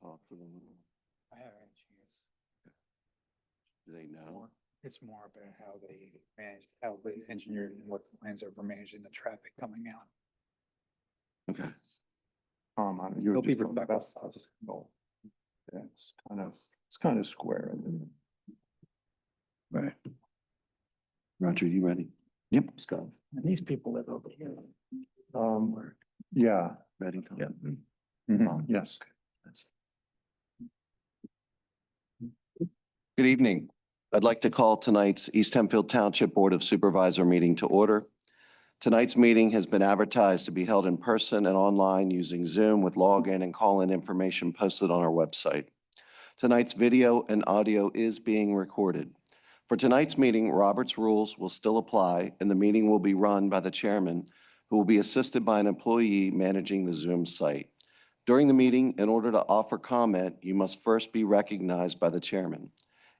talk to them? I haven't had a chance. Do they know? It's more about how they manage, how they engineered and what the plans are for managing the traffic coming out. Okay. You were They'll be just talking about respectful. no. Yeah, it's kind of square. Right. Roger, you ready? Yep. Scott, And these people live over here. Yeah, ready? Tom? yeah. Yes. Good evening. I'd like to call tonight's East Hempfield Township Board of Supervisor meeting to order. Tonight's meeting has been advertised to be held in person and online using Zoom with login and call-in information posted on our website. Tonight's video and audio is being recorded. For tonight's meeting, Robert's rules will still apply, and the meeting will be run by the chairman, who will be assisted by an employee managing the Zoom site. During the meeting, in order to offer comment, you must first be recognized by the chairman.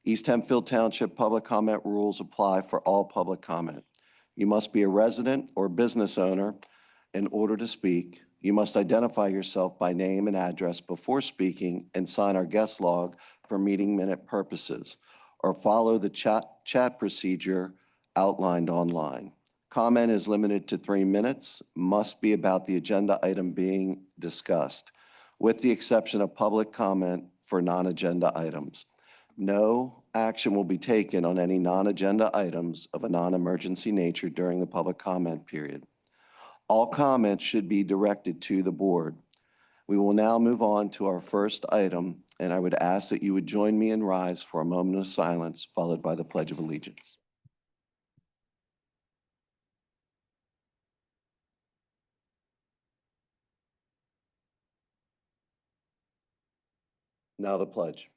East Hempfield Township public comment rules apply for all public comment. You must be a resident or business owner in order to speak. You must identify yourself by name and address before speaking and sign our guest log for meeting minute purposes, or follow the chat procedure outlined online. Comment is limited to 3 minutes, must be about the agenda item being discussed, with the exception of public comment for non-agenda items. No action will be taken on any non-agenda items of a non-emergency nature during the public comment period. All comments should be directed to the board. We will now move on to our first item, and I would ask that you would join me and rise for a moment of silence, followed by the Pledge of Allegiance. Now the pledge.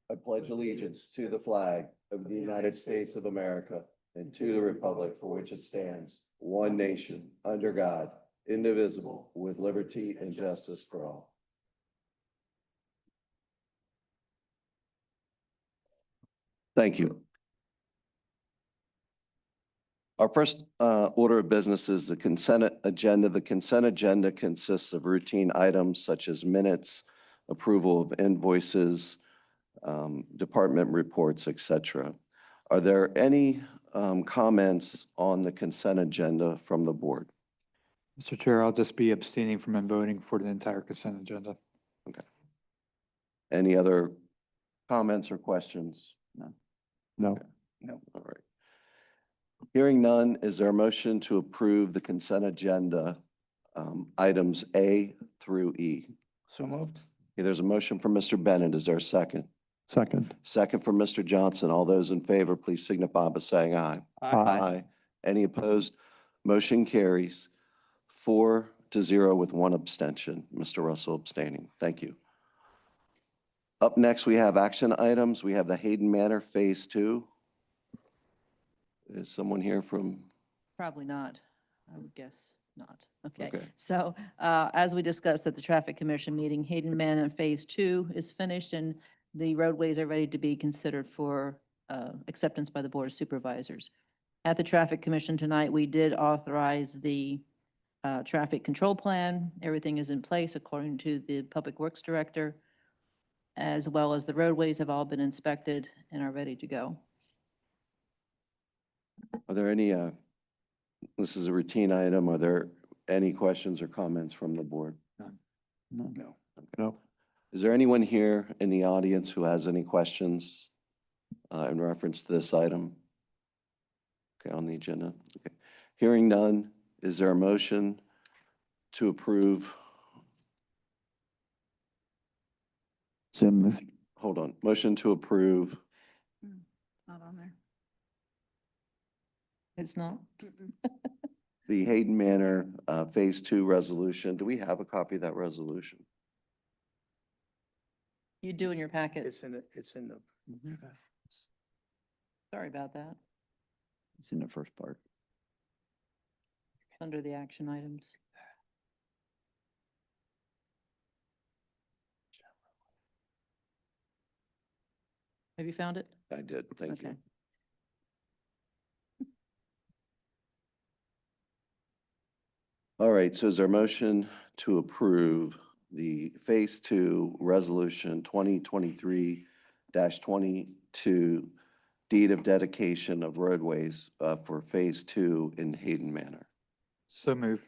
I pledge allegiance to the flag of the United States of America and to the republic for which it stands, one nation, under God, indivisible, with liberty and justice for all. Thank you. Our first order of business is the consent agenda. The consent agenda consists of routine items such as minutes, approval of invoices, department reports, etc. Are there any comments on the consent agenda from the board? Mr. Chair, I'll just be abstaining from voting for the entire consent agenda. Okay. Any other comments or questions? No. No. All right. Hearing none, is there a motion to approve the consent agenda items A through E? So moved. Okay, there's a motion from Mr. Bennett. Is there a second? Second. Second from Mr. Johnson. All those in favor, please signify by saying aye. Aye. Any opposed? Motion carries 4-0 with 1 abstention. Mr. Russell abstaining. Thank you. Up next, we have action items. We have the Hayden Manor Phase 2. Is someone here from? Probably not. I would guess not. Okay. Okay. So as we discussed at the Traffic Commission meeting, Hayden Manor Phase 2 is finished and the roadways are ready to be considered for acceptance by the Board of Supervisors. At the Traffic Commission tonight, we did authorize the traffic control plan. Everything is in place according to the Public Works Director, as well as the roadways have all been inspected and are ready to go. Are there any, this is a routine item, are there any questions or comments from the board? No. No. Is there anyone here in the audience who has any questions in reference to this item? Okay, on the agenda. Okay. Hearing none, is there a motion to approve? Sim. Hold on, motion to approve. Not on there. It's not? The Hayden Manor Phase 2 resolution. Do we have a copy of that resolution? You do in your packet. It's in the. Sorry about that. It's in the first part. Under the action items. Have you found it? I did, thank you. Okay. All right, so is there a motion to approve the Phase 2 Resolution 2023-22 deed of dedication of roadways for Phase 2 in Hayden Manor. So moved.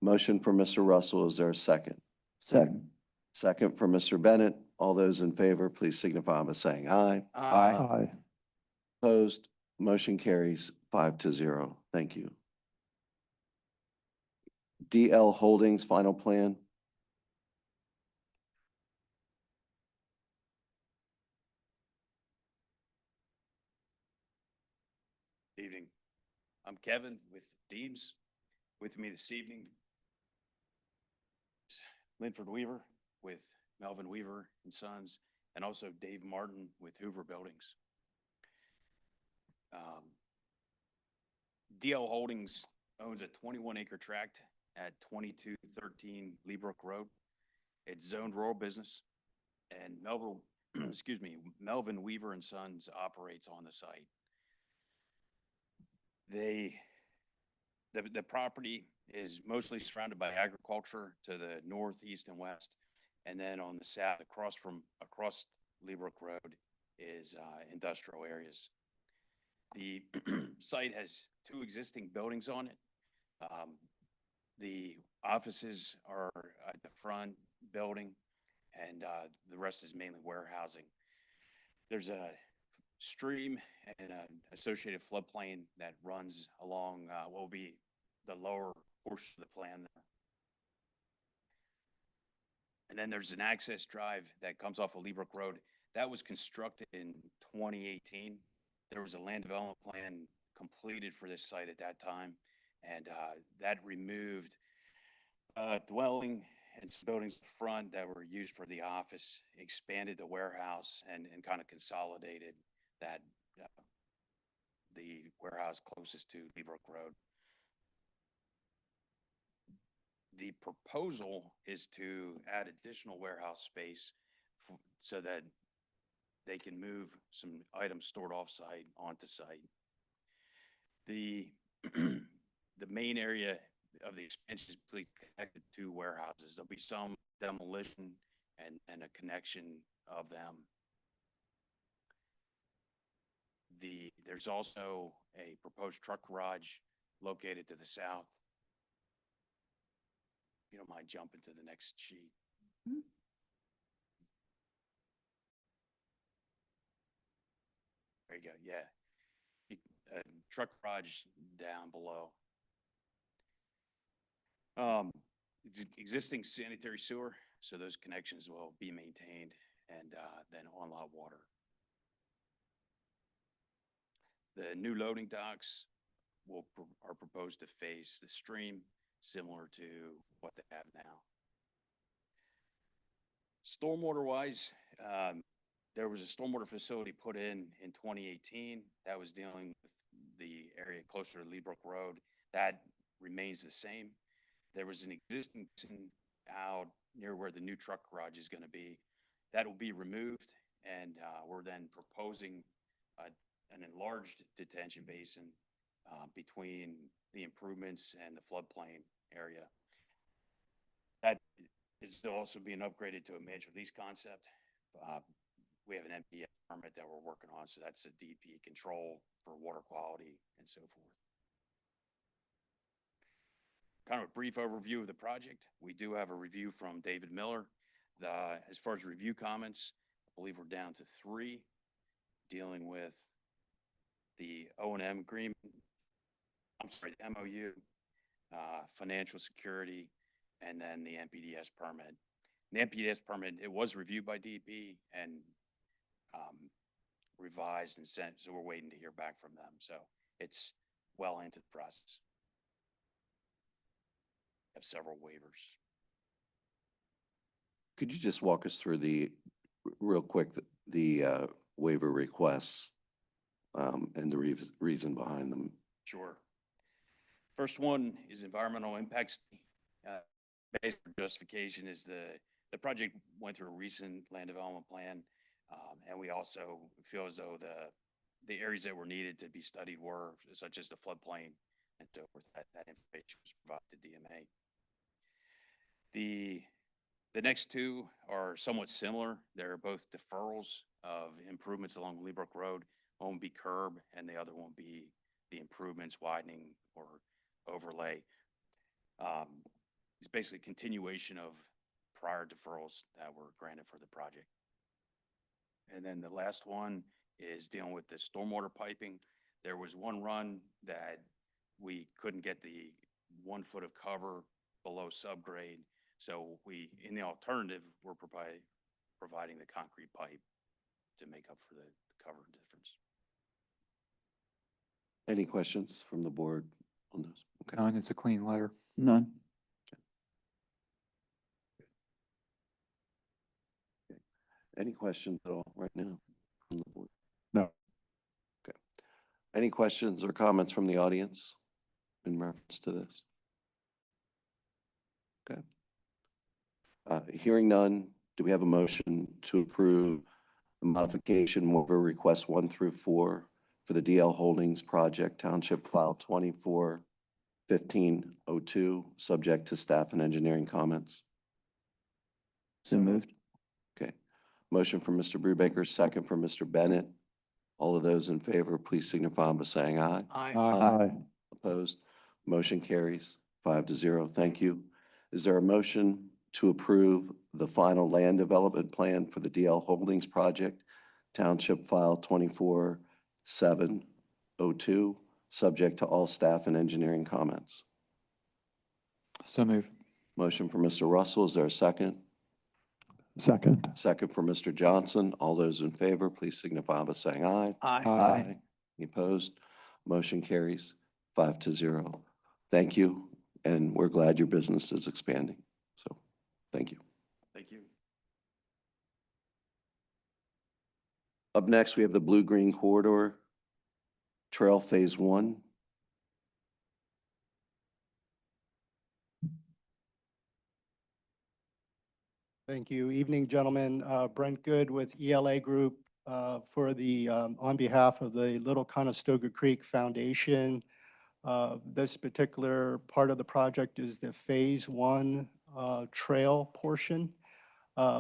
Motion for Mr. Russell. Is there a second? Second. Second for Mr. Bennett. All those in favor, please signify by saying aye. Aye. Opposed? Motion carries 5-0. Thank you. DL Holdings final plan. Evening. I'm Kevin with Deems. With me this evening, is Linford Weaver with Melvin Weaver and Sons, and also Dave Martin with Hoover Buildings. DL Holdings owns a 21-acre tract at 2213 Leebrook Road. It's zoned rural business, and Melvin Weaver and Sons operates on the site. The property is mostly surrounded by agriculture to the north, east, and west. And then on the south, across Leebrook Road is industrial areas. The site has 2 existing buildings on it. The offices are at the front building, and the rest is mainly warehousing. There's a stream and an associated floodplain that runs along what will be the lower portion of the plan there. And then there's an access drive that comes off of Leebrook Road. That was constructed in 2018. There was a land development plan completed for this site at that time, and that removed dwelling and some buildings in front that were used for the office, expanded the warehouse, and kind of consolidated that the warehouse closest to Leebrook Road. The proposal is to add additional warehouse space so that they can move some items stored off-site onto site. The main area of the expansion is connected to warehouses. There'll be some demolition and a connection of them. There's also a proposed truck garage located to the south. If you don't mind jumping to the next sheet. There you go. Yeah. Truck garage down below. It's existing sanitary sewer, so those connections will be maintained, and then on-lot water. The new loading docks are proposed to face the stream, similar to what they have now. Stormwater wise, there was a stormwater facility put in 2018 that was dealing with the area closer to Leebrook Road. That remains the same. There was an existing out near where the new truck garage is going to be. That will be removed, and we're then proposing an enlarged detention basin between the improvements and the floodplain area. That is also being upgraded to a major lease concept. We have an MPS permit that we're working on, so that's a DP control for water quality and so forth. Kind of a brief overview of the project. We do have a review from David Miller. As far as review comments, I believe we're down to 3, dealing with the O&M agreement, the MOU, financial security, and then the NPDS permit. The NPDS permit, it was reviewed by DEP and revised and sent, so we're waiting to hear back from them. So it's well into the process. Have several waivers. Could you just walk us through real quick, the waiver requests and the reason behind them? Sure. First one is environmental impacts. Basic justification is the project went through a recent land development plan, and we also feel as though the areas that were needed to be studied were, such as the floodplain and so forth. That information was provided to DMA. The The next two are somewhat similar. They're both deferrals of improvements along Leabrook Road. One will be curb and the other one will be the improvements, widening or overlay. It's basically continuation of prior deferrals that were granted for the project. And then the last one is dealing with the stormwater piping. There was one run that we couldn't get the 1 foot of cover below subgrade. So we, in the alternative, we're providing the concrete pipe to make up for the cover difference. Any questions from the board on those? Okay. None, it's a clean letter. None. Any questions at all right now from the board? No. Okay. Any questions or comments from the audience in reference to this? Okay. Hearing none, do we have a motion to approve the modification waiver requests 1 through 4 for the DL Holdings project Township File 24-1502, subject to staff and engineering comments? So moved. Okay. Motion from Mr. Brubaker, second from Mr. Bennett. All of those in favor, please signify by saying aye. Aye. Opposed? Motion carries 5-0. Thank you. Is there a motion to approve the final land development plan for the DL Holdings project, Township File 24-702, subject to all staff and engineering comments? So moved. Motion for Mr. Russell. Is there a second? Second. Second for Mr. Johnson. All those in favor, please signify by saying aye. Aye. Any opposed? Motion carries 5-0. Thank you, and we're glad your business is expanding. So, thank you. Thank you. Up next, we have the Blue-Green Corridor Trail Phase 1. Thank you. Evening, gentlemen. Brent Good with ELA Group for the, on behalf of the Little Conestoga Creek Foundation. This particular part of the project is the Phase 1 trail portion,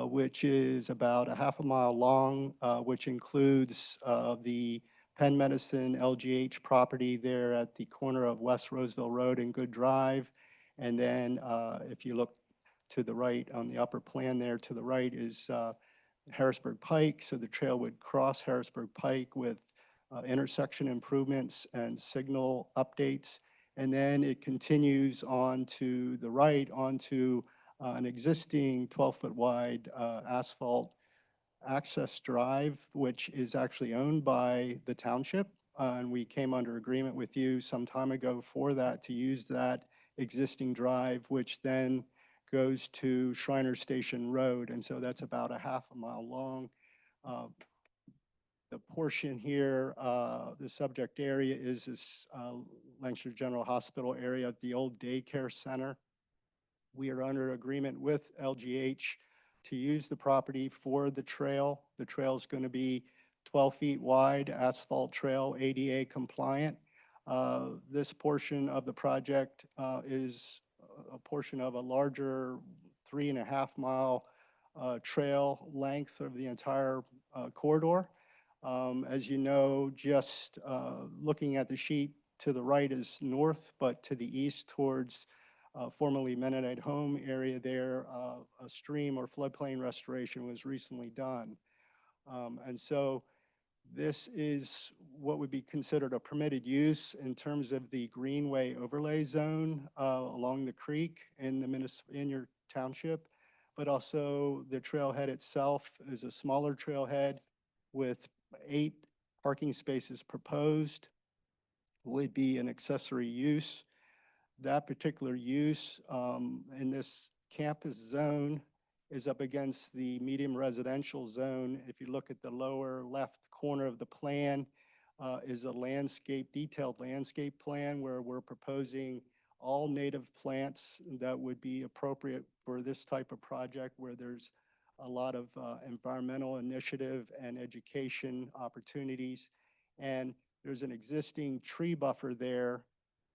which is about a half a mile long, which includes the Penn Medicine LGH property there at the corner of West Roseville Road and Good Drive. And then if you look to the right on the upper plan there, to the right is Harrisburg Pike. So the trail would cross Harrisburg Pike with intersection improvements and signal updates. And then it continues on to the right onto an existing 12-foot wide asphalt access drive, which is actually owned by the township. And we came under agreement with you some time ago for that, to use that existing drive, which then goes to Shriner Station Road. And so that's about a half a mile long. The portion here, the subject area is this Lancaster General Hospital area at the old daycare center. We are under agreement with LGH to use the property for the trail. The trail is going to be 12 feet wide, asphalt trail, ADA compliant. This portion of the project is a portion of a larger 3.5 mile trail length of the entire corridor. As you know, just looking at the sheet to the right is north, but to the east towards formerly Mennonite Home area there, a stream or floodplain restoration was recently done. And so this is what would be considered a permitted use in terms of the greenway overlay zone along the creek in your township, but also the trailhead itself is a smaller trailhead with 8 parking spaces proposed, would be an accessory use. That particular use in this campus zone is up against the medium residential zone. If you look at the lower left corner of the plan, is a landscape, detailed landscape plan where we're proposing all native plants that would be appropriate for this type of project, where there's a lot of environmental initiative and education opportunities. And there's an existing tree buffer there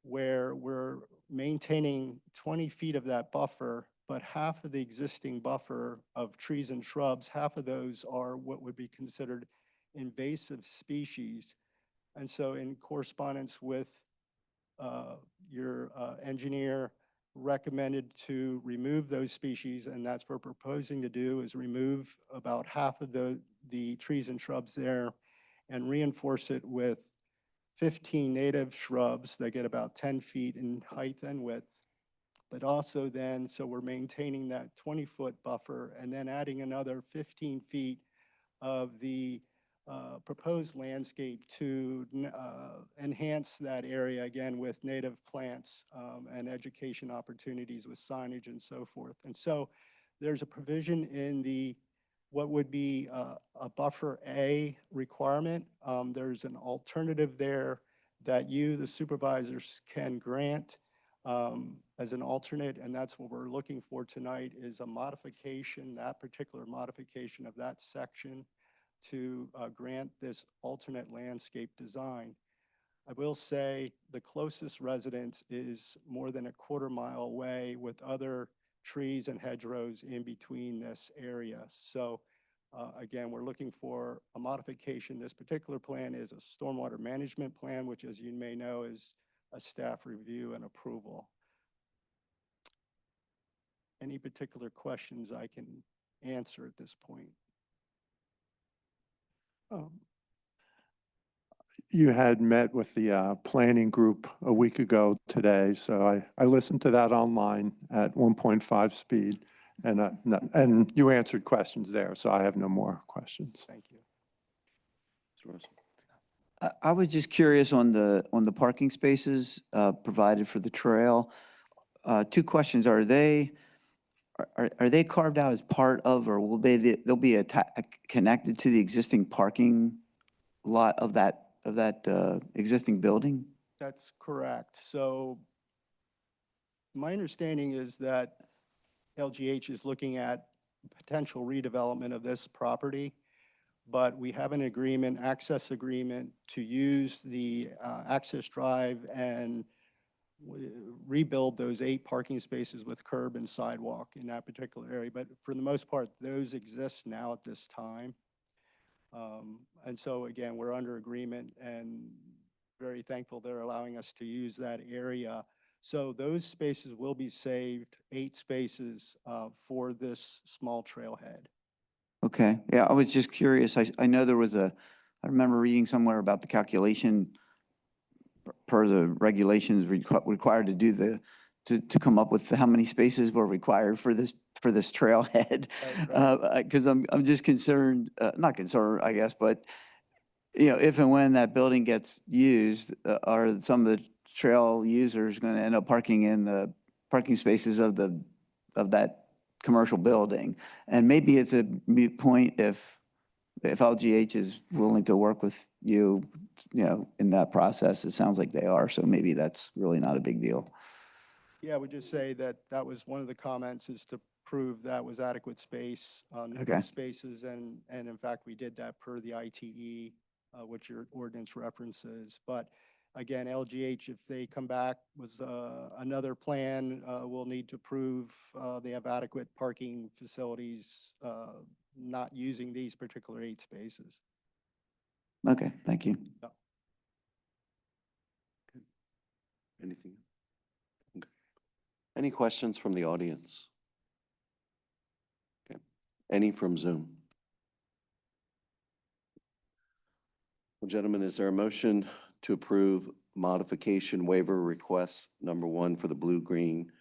where we're maintaining 20 feet of that buffer but half of the existing buffer of trees and shrubs, half of those are what would be considered invasive species. And so in correspondence with your engineer recommended to remove those species, and that's what we're proposing to do, is remove about half of the trees and shrubs there and reinforce it with 15 native shrubs that get about 10 feet in height and width. But also then, so we're maintaining that 20-foot buffer and then adding another 15 feet of the proposed landscape to enhance that area again with native plants and education opportunities with signage and so forth. And so there's a provision in the what would be a buffer A requirement. There's an alternative there that you, the supervisors, can grant as an alternate, and that's what we're looking for tonight is a modification, that particular modification of that section to grant this alternate landscape design. I will say the closest residence is more than a quarter-mile away with other trees and hedgerows in between this area. So again, we're looking for a modification. This particular plan is a stormwater management plan, which as you may know is a staff review and approval. Any particular questions I can answer at this point? You had met with the planning group a week ago today, so I listened to that online at 1.5 speed, and you answered questions there, so I have no more questions. Thank you. Mr. Russell. I was just curious on the parking spaces provided for the trail. Two questions: Are they carved out as part of, or will they'll be connected to the existing parking lot of that existing building? That's correct. So my understanding is that LGH is looking at potential redevelopment of this property, but we have an agreement, access agreement, to use the access drive and rebuild those 8 parking spaces with curb and sidewalk in that particular area. But for the most part, those exist now at this time. And so again, we're under agreement and very thankful they're allowing us to use that area. So those spaces will be saved, 8 spaces for this small trailhead. Okay, yeah, I was just curious. I know there was I remember reading somewhere about the calculation per the regulations required to do to come up with how many spaces were required for this trailhead. Right. Because I'm just concerned, not concerned, I guess, but if and when that building gets used, are some of the trail users going to end up parking in the parking spaces of that commercial building? And maybe it's a moot point if LGH is willing to work with you, in that process. It sounds like they are, so maybe that's really not a big deal. Yeah, I would just say that that was one of the comments, is to prove that was adequate space on Okay. spaces. And in fact, we did that per the ITE, which your ordinance references. But again, LGH, if they come back with another plan, we'll need to prove they have adequate parking facilities, not using these particular 8 spaces. Okay, thank you. Anything? Okay. Any questions from the audience? Okay. Any from Zoom? Well, gentlemen, is there a motion to approve modification waiver request number 1 for the Blue Green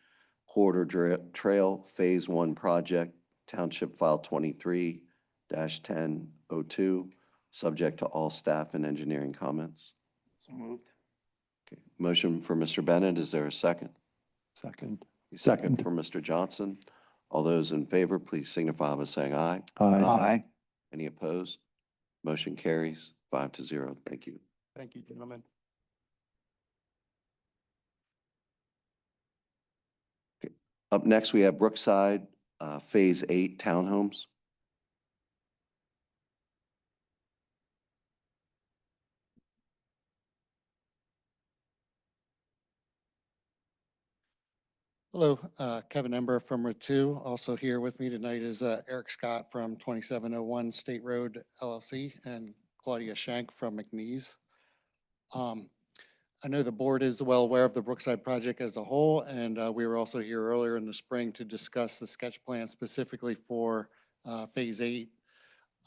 Corridor Trail Phase 1 project, Township File 23-1002, subject to all staff and engineering comments? So moved. Okay. Motion for Mr. Bennett. Is there a second? Second. Second Second. for Mr. Johnson. All those in favor, please signify by saying aye. Aye. Any opposed? Motion carries 5-0. Thank you. Thank you, gentlemen. Up next, we have Brookside, Phase 8 townhomes. Hello, Kevin Ember from Route 2. Also here with me tonight is Eric Scott from 2701 State Road LLC and Claudia Shank from McNeese. I know the board is well aware of the Brookside project as a whole, and we were also here earlier in the spring to discuss the sketch plan specifically for Phase 8.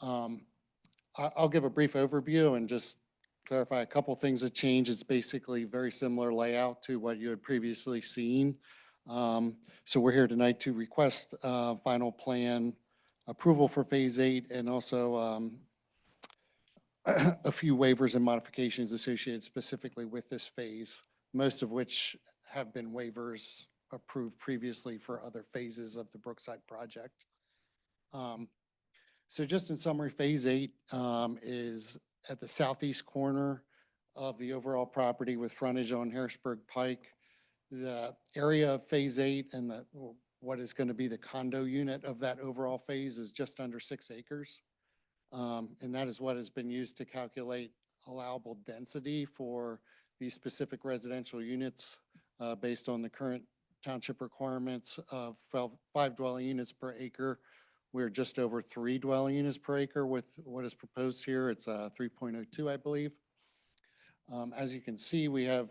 I'll give a brief overview and just clarify a couple things that change. It's basically very similar layout to what you had previously seen. So we're here tonight to request final plan approval for Phase 8 and also a few waivers and modifications associated specifically with this phase, most of which have been waivers approved previously for other phases of the Brookside project. So just in summary, Phase 8 is at the southeast corner of the overall property with frontage on Harrisburg Pike. The area of Phase 8 and what is going to be the condo unit of that overall phase is just under 6 acres. And that is what has been used to calculate allowable density for these specific residential units based on the current township requirements of 5 dwelling units per acre. We're just over 3 dwelling units per acre with what is proposed here. It's 3.02, I believe. As you can see, we have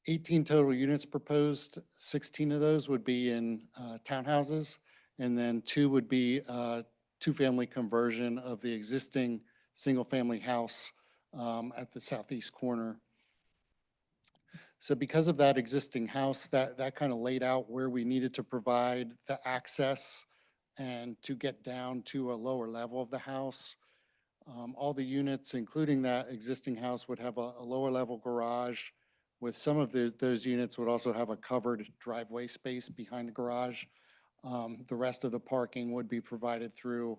18 total units proposed. 16 of those would be in townhouses, and then 2 would be two-family conversion of the existing single-family house at the southeast corner. So because of that existing house, that kind of laid out where we needed to provide the access and to get down to a lower level of the house. All the units, including that existing house, would have a lower level garage. With some of those units would also have a covered driveway space behind the garage. The rest of the parking would be provided through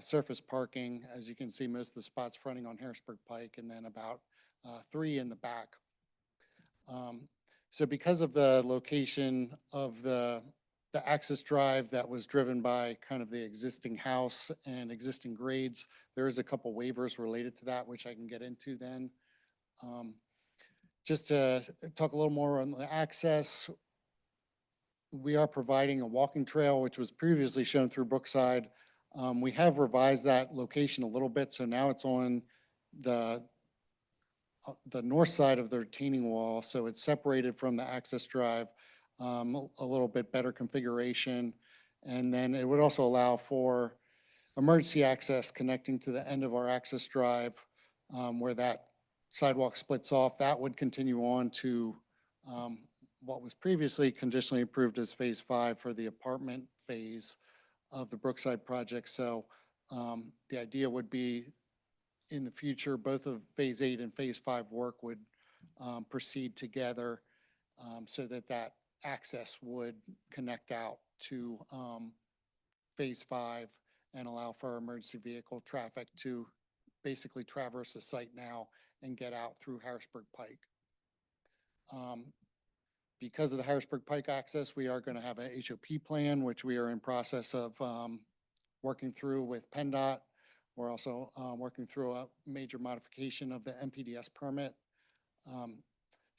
surface parking. As you can see, most of the spots fronting on Harrisburg Pike, and then about 3 in the back. So because of the location of the access drive that was driven by kind of the existing house and existing grades, there is a couple waivers related to that, which I can get into then. Just to talk a little more on the access, we are providing a walking trail, which was previously shown through Brookside. We have revised that location a little bit, so now it's on the north side of the retaining wall, so it's separated from the access drive, a little bit better configuration. And then it would also allow for emergency access connecting to the end of our access drive where that sidewalk splits off. That would continue on to what was previously conditionally approved as Phase 5 for the apartment phase of the Brookside project. So the idea would be in the future, both of Phase 8 and Phase 5 work would proceed together so that access would connect out to Phase 5 and allow for emergency vehicle traffic to basically traverse the site now and get out through Harrisburg Pike. Because of the Harrisburg Pike access, we are going to have a HOP plan, which we are in process of working through with PennDOT. We're also working through a major modification of the MPDS permit.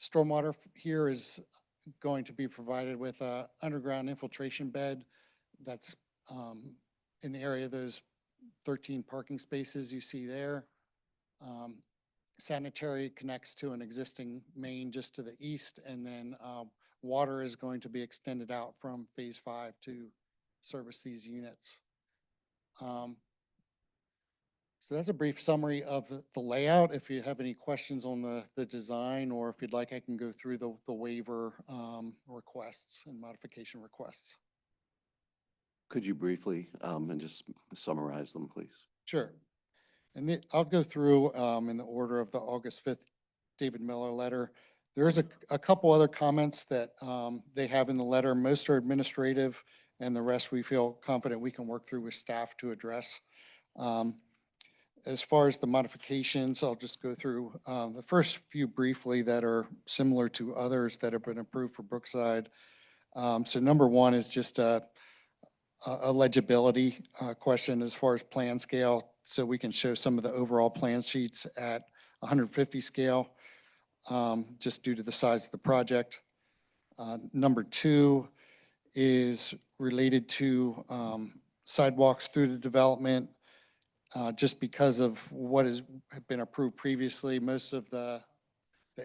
Stormwater here is going to be provided with an underground infiltration bed that's in the area of those 13 parking spaces you see there. Sanitary connects to an existing main just to the east, and then water is going to be extended out from Phase 5 to service these units. So that's a brief summary of the layout. If you have any questions on the design, or if you'd like, I can go through the waiver requests and modification requests. Could you briefly and just summarize them, please? Sure. And I'll go through in the order of the August 5th David Miller letter. There's a couple other comments that they have in the letter. Most are administrative, and the rest we feel confident we can work through with staff to address. As far as the modifications, I'll just go through the first few briefly that are similar to others that have been approved for Brookside. So number one is just a legibility question as far as plan scale, so we can show some of the overall plan sheets at 150 scale, just due to the size of the project. Number two is related to sidewalks through the development. Just because of what has been approved previously, most of the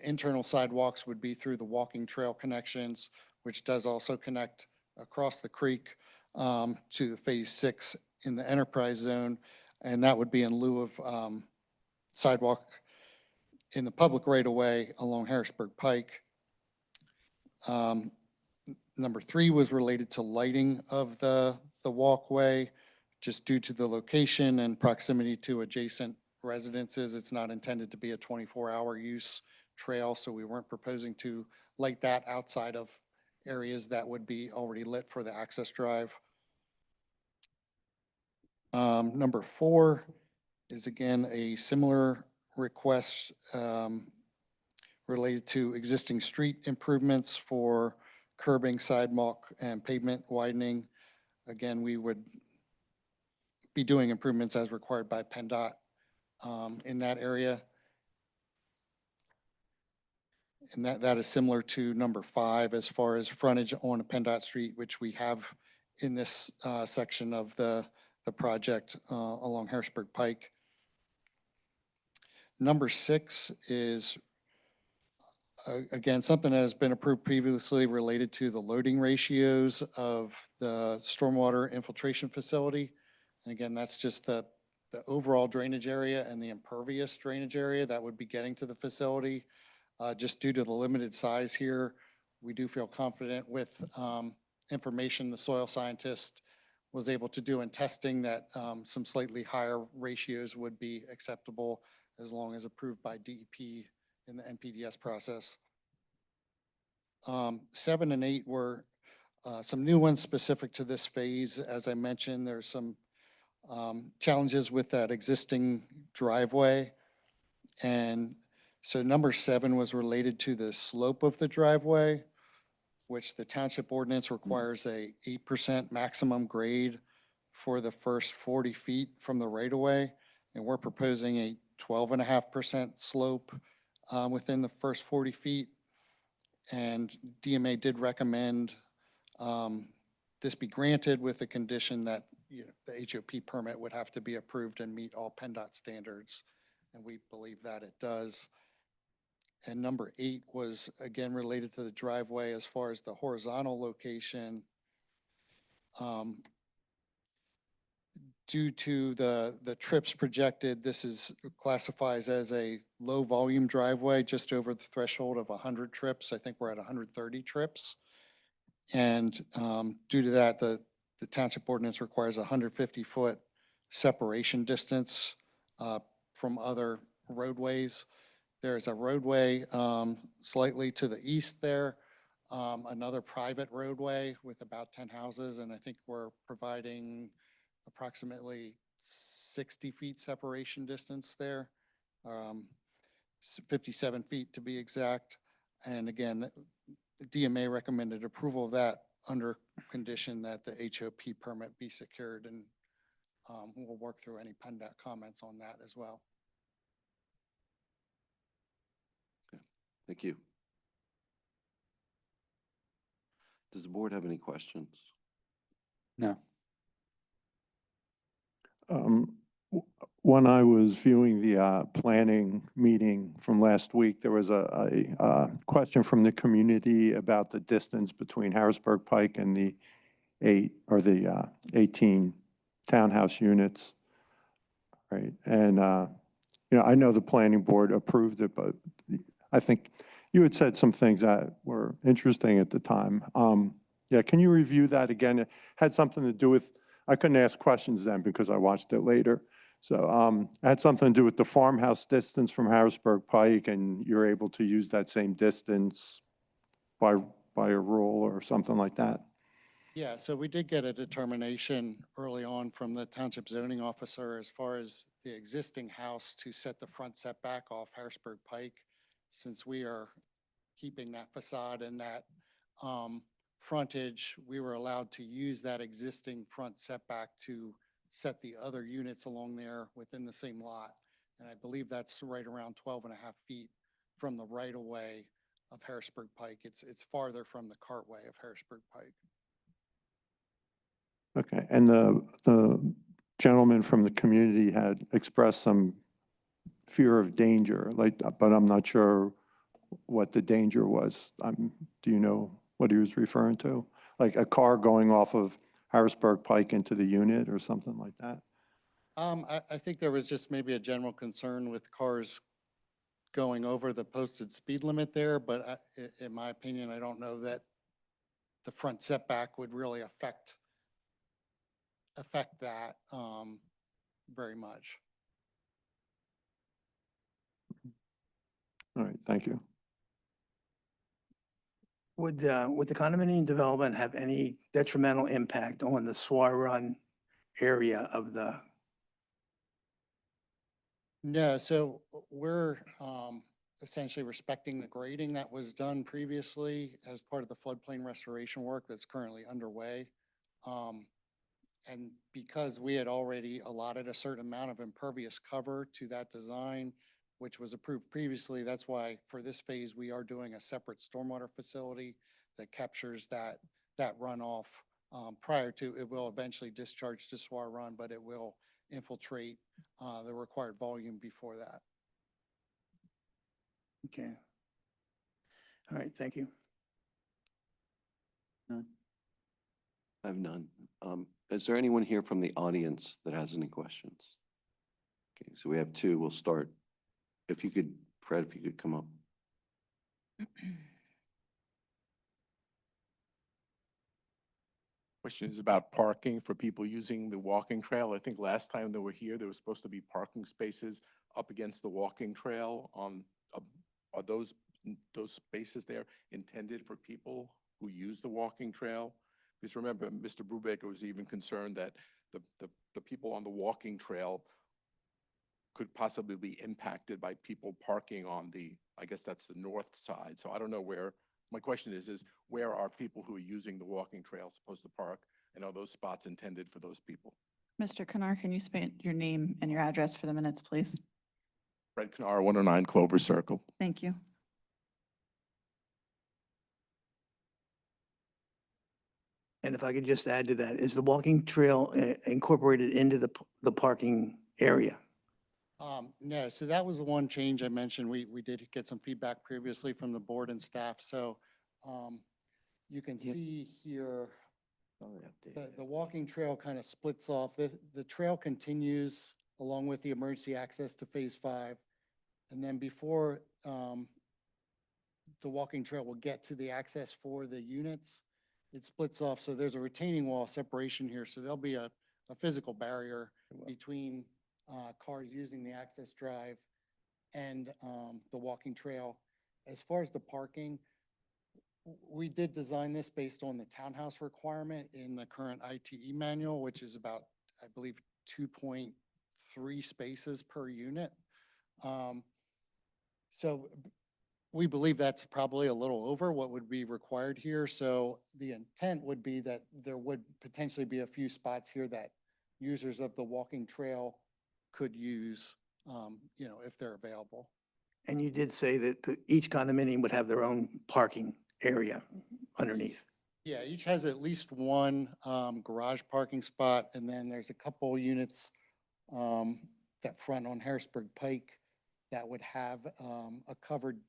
internal sidewalks would be through the walking trail connections, which does also connect across the creek to the Phase 6 in the enterprise zone. And that would be in lieu of sidewalk in the public right-of-way along Harrisburg Pike. Number 3 was related to lighting of the walkway. Just due to the location and proximity to adjacent residences, it's not intended to be a 24-hour use trail, so we weren't proposing to light that outside of areas that would be already lit for the access drive. Number 4 is again a similar request related to existing street improvements for curbing, sidewalk, and pavement widening. Again, we would be doing improvements as required by PennDOT in that area. And that is similar to number 5 as far as frontage on a PennDOT street, which we have in this section of the project along Harrisburg Pike. Number 6 is again, something that has been approved previously related to the loading ratios of the stormwater infiltration facility. And again, that's just the overall drainage area and the impervious drainage area that would be getting to the facility. Just due to the limited size here, we do feel confident with information the soil scientist was able to do in testing that some slightly higher ratios would be acceptable as long as approved by DEP in the NPDS process. 7 and 8 were some new ones specific to this phase. As I mentioned, there's some challenges with that existing driveway. And so number 7 was related to the slope of the driveway, which the township ordinance requires a 8% maximum grade for the first 40 feet from the right of way. And we're proposing a 12.5% slope within the first 40 feet. And DMA did recommend this be granted with the condition that the HOP permit would have to be approved and meet all PennDOT standards. And we believe that it does. And number 8 was again related to the driveway as far as the horizontal location. Due to the trips projected, this classifies as a low volume driveway, just over the threshold of 100 trips. I think we're at 130 trips. And due to that, the township ordinance requires a 150-foot separation distance from other roadways. There's a roadway slightly to the east there, another private roadway with about 10 houses, and I think we're providing approximately 60 feet separation distance there, 57 feet to be exact. And again, the DMA recommended approval of that under condition that the HOP permit be secured, and we'll work through any PennDOT comments on that as well. Thank you. Does the board have any questions? No. When I was viewing the planning meeting from last week, there was a question from the community about the distance between Harrisburg Pike and the 18 townhouse units, right? And I know the planning board approved it, but I think you had said some things that were interesting at the time. Yeah, can you review that again? It had something to do with, I couldn't ask questions then because I watched it later. So it had something to do with the farmhouse distance from Harrisburg Pike, and you're able to use that same distance by a rule or something like that. Yeah, so we did get a determination early on from the township zoning officer as far as the existing house to set the front setback off Harrisburg Pike. Since we are keeping that facade and that frontage, we were allowed to use that existing front setback to set the other units along there within the same lot. And I believe that's right around 12.5 feet from the right of way of Harrisburg Pike. It's farther from the cartway of Harrisburg Pike. Okay, and the gentleman from the community had expressed some fear of danger, like, but I'm not sure what the danger was. Do you know what he was referring to? Like a car going off of Harrisburg Pike into the unit or something like that? I think there was just maybe a general concern with cars going over the posted speed limit there, but in my opinion, I don't know that the front setback would really affect that very much. All right, thank you. Would the condominium development have any detrimental impact on the Swar Run area of the, No, so we're essentially respecting the grading that was done previously as part of the floodplain restoration work that's currently underway. And because we had already allotted a certain amount of impervious cover to that design, which was approved previously, that's why for this phase, we are doing a separate stormwater facility that captures that runoff prior to, it will eventually discharge to Swar Run, but it will infiltrate the required volume before that. okay. All right, thank you. I have none. Is there anyone here from the audience that has any questions? Okay, so we have two. We'll start. If you could, Fred, if you could come up. Question is about parking for people using the walking trail. I think last time they were here, there was supposed to be parking spaces up against the walking trail on, are those spaces there intended for people who use the walking trail? Because remember, Mr. Brubaker was even concerned that the people on the walking trail could possibly be impacted by people parking on the, I guess that's the north side. So I don't know where, my question is where are people who are using the walking trail supposed to park? And are those spots intended for those people? Mr. Kanar, can you state your name and your address for the minutes, please? Fred Kanar, 109 Clover Circle. Thank you. And if I could just add to that, is the walking trail incorporated into the parking area? No, so that was the one change I mentioned. We did get some feedback previously from the board and staff. So you can Yep. see here, the walking trail kind of splits off. The trail continues along with the emergency access to phase 5. And then before the walking trail will get to the access for the units, it splits off. So there's a retaining wall separation here. So there'll be a physical barrier between cars using the access drive and the walking trail. As far as the parking, we did design this based on the townhouse requirement in the current ITE manual, which is about, I believe, 2.3 spaces per unit. So we believe that's probably a little over what would be required here. So the intent would be that there would potentially be a few spots here that users of the walking trail could use, if they're available. And you did say that each condominium would have their own parking area underneath. Yeah, each has at least one garage parking spot, and then there's a couple units that front on Harrisburg Pike that would have a covered,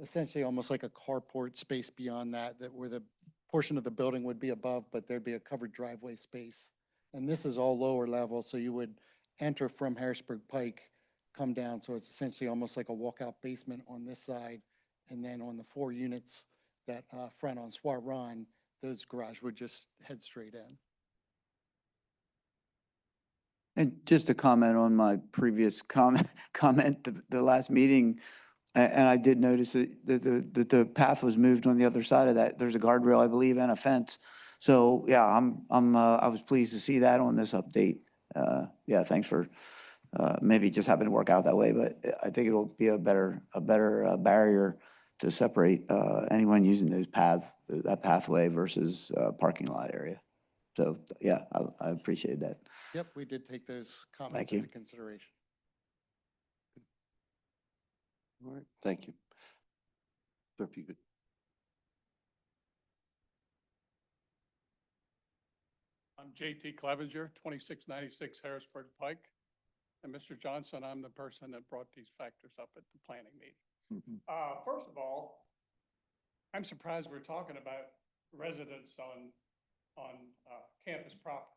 essentially almost like a carport space beyond that, where the portion of the building would be above, but there'd be a covered driveway space. And this is all lower level, so you would enter from Harrisburg Pike, come down, so it's essentially almost like a walkout basement on this side. And then on the 4 units that front on Swar Run, those garage would just head straight in. And just to comment on my previous comment, the last meeting, and I did notice that the path was moved on the other side of that. There's a guardrail, I believe, and a fence. So yeah, I was pleased to see that on this update. Yeah, thanks for maybe just happened to work out that way, but I think it'll be a better barrier to separate anyone using those paths, that pathway versus parking lot area. So yeah, I appreciate that. Yep, we did take those comments you. into consideration. All right, thank you. So if you could. I'm JT Clevenger, 2696 Harrisburg Pike. And Mr. Johnson, I'm the person that brought these factors up at the planning meeting. First of all, I'm surprised we're talking about residents on campus property,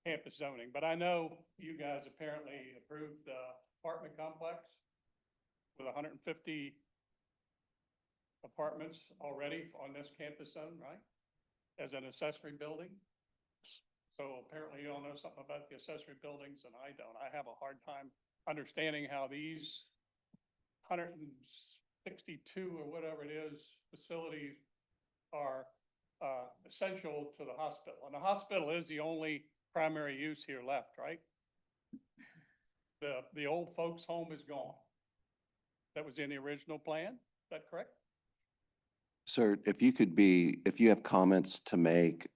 campus zoning, but I know you guys apparently approved the apartment complex with 150 apartments already on this campus zone, right? As an accessory building. So apparently you all know something about the accessory buildings and I don't. I have a hard time understanding how these 162 or whatever it is facilities are essential to the hospital. And the hospital is the only primary use here left, right? The old folks home is gone. That was in the original plan, is that correct? Sir, if you have comments to make,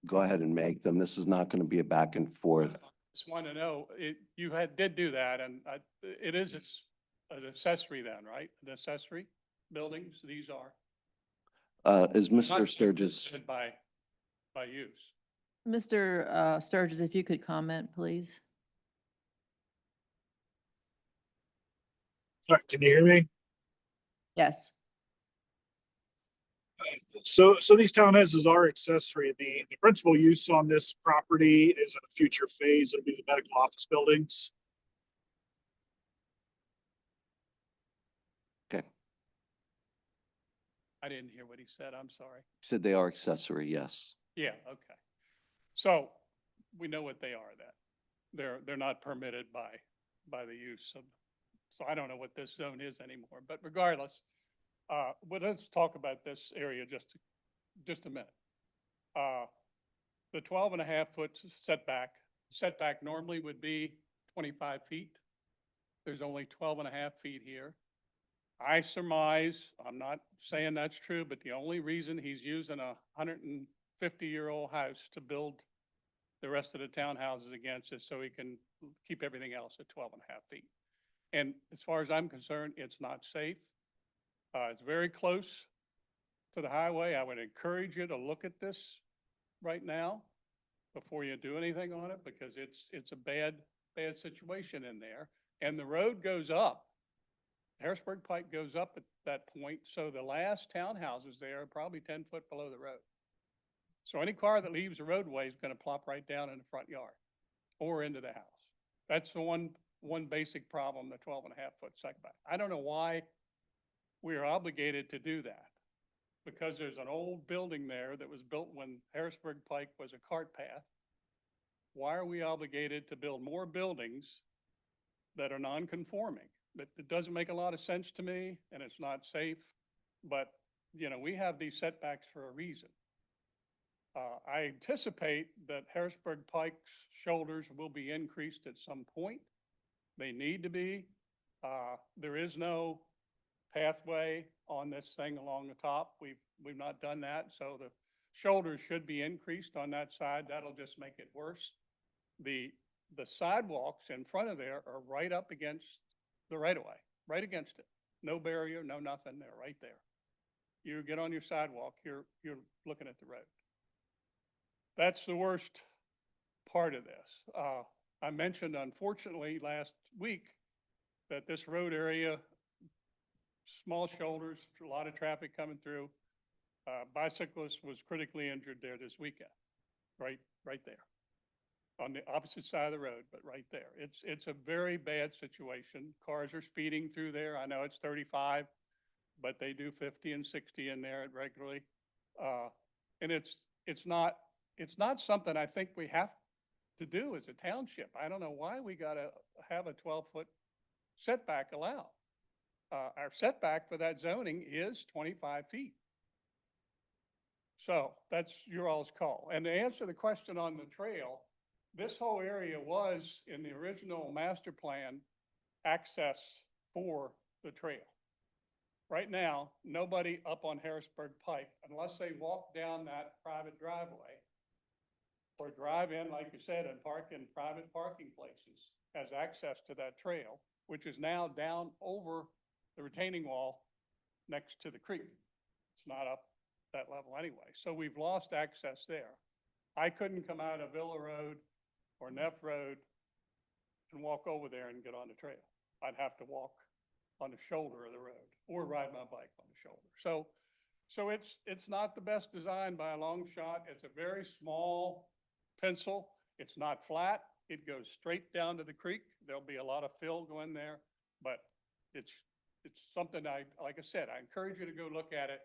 go ahead and make them. This is not going to be a back and forth. Just want to know, did do that, and it is an accessory then, right? An accessory buildings, these are. Is Mr. Not Sturgis, restricted by use. Mr. Sturgis, if you could comment, please. All right, can you hear me? Yes. So these townhouses are accessory. The principal use on this property is in the future phase. It'll be the medical office buildings. okay, I didn't hear what he said, I'm sorry. said they are accessory, yes. Yeah, okay. So we know what they are then. They're not permitted by the use of, so I don't know what this zone is anymore, but regardless, but let's talk about this area just a minute. The 12.5 foot setback normally would be 25 feet. There's only 12.5 feet here. I surmise, I'm not saying that's true, but the only reason he's using a 150-year-old house to build the rest of the townhouses against is so he can keep everything else at 12.5 feet. And as far as I'm concerned, it's not safe. It's very close to the highway. I would encourage you to look at this right now before you do anything on it, because it's a bad situation in there. And the road goes up. Harrisburg Pike goes up at that point. So the last townhouses there are probably 10 foot below the road. So any car that leaves the roadway is going to plop right down in the front yard or into the house. That's the one basic problem, the 12.5 foot setback. I don't know why we are obligated to do that, because there's an old building there that was built when Harrisburg Pike was a cart path. Why are we obligated to build more buildings that are non-conforming? It doesn't make a lot of sense to me, and it's not safe, but you know, we have these setbacks for a reason. I anticipate that Harrisburg Pike's shoulders will be increased at some point. They need to be. There is no pathway on this thing along the top. We've not done that, so the shoulders should be increased on that side. That'll just make it worse. The sidewalks in front of there are right up against the right of way, right against it. No barrier, no nothing, they're right there. You get on your sidewalk, you're looking at the road. That's the worst part of this. I mentioned, unfortunately, last week that this road area, small shoulders, a lot of traffic coming through. Bicyclist was critically injured there this weekend, right there. On the opposite side of the road, but right there. It's a very bad situation. Cars are speeding through there. I know it's 35, but they do 50 and 60 in there regularly. And it's not something I think we have to do as a township. I don't know why we gotta have a 12-foot setback allowed. Our setback for that zoning is 25 feet. So that's your all's call. And to answer the question on the trail, this whole area was in the original master plan access for the trail. Right now, nobody up on Harrisburg Pike, unless they walk down that private driveway or drive in, like you said, and park in private parking places, has access to that trail, which is now down over the retaining wall next to the creek. It's not up that level anyway. So we've lost access there. I couldn't come out of Villa Road or Neff Road and walk over there and get on the trail. I'd have to walk on the shoulder of the road or ride my bike on the shoulder. So it's not the best design by a long shot. It's a very small pencil. It's not flat. It goes straight down to the creek. There'll be a lot of fill going there, but it's something like I said, I encourage you to go look at it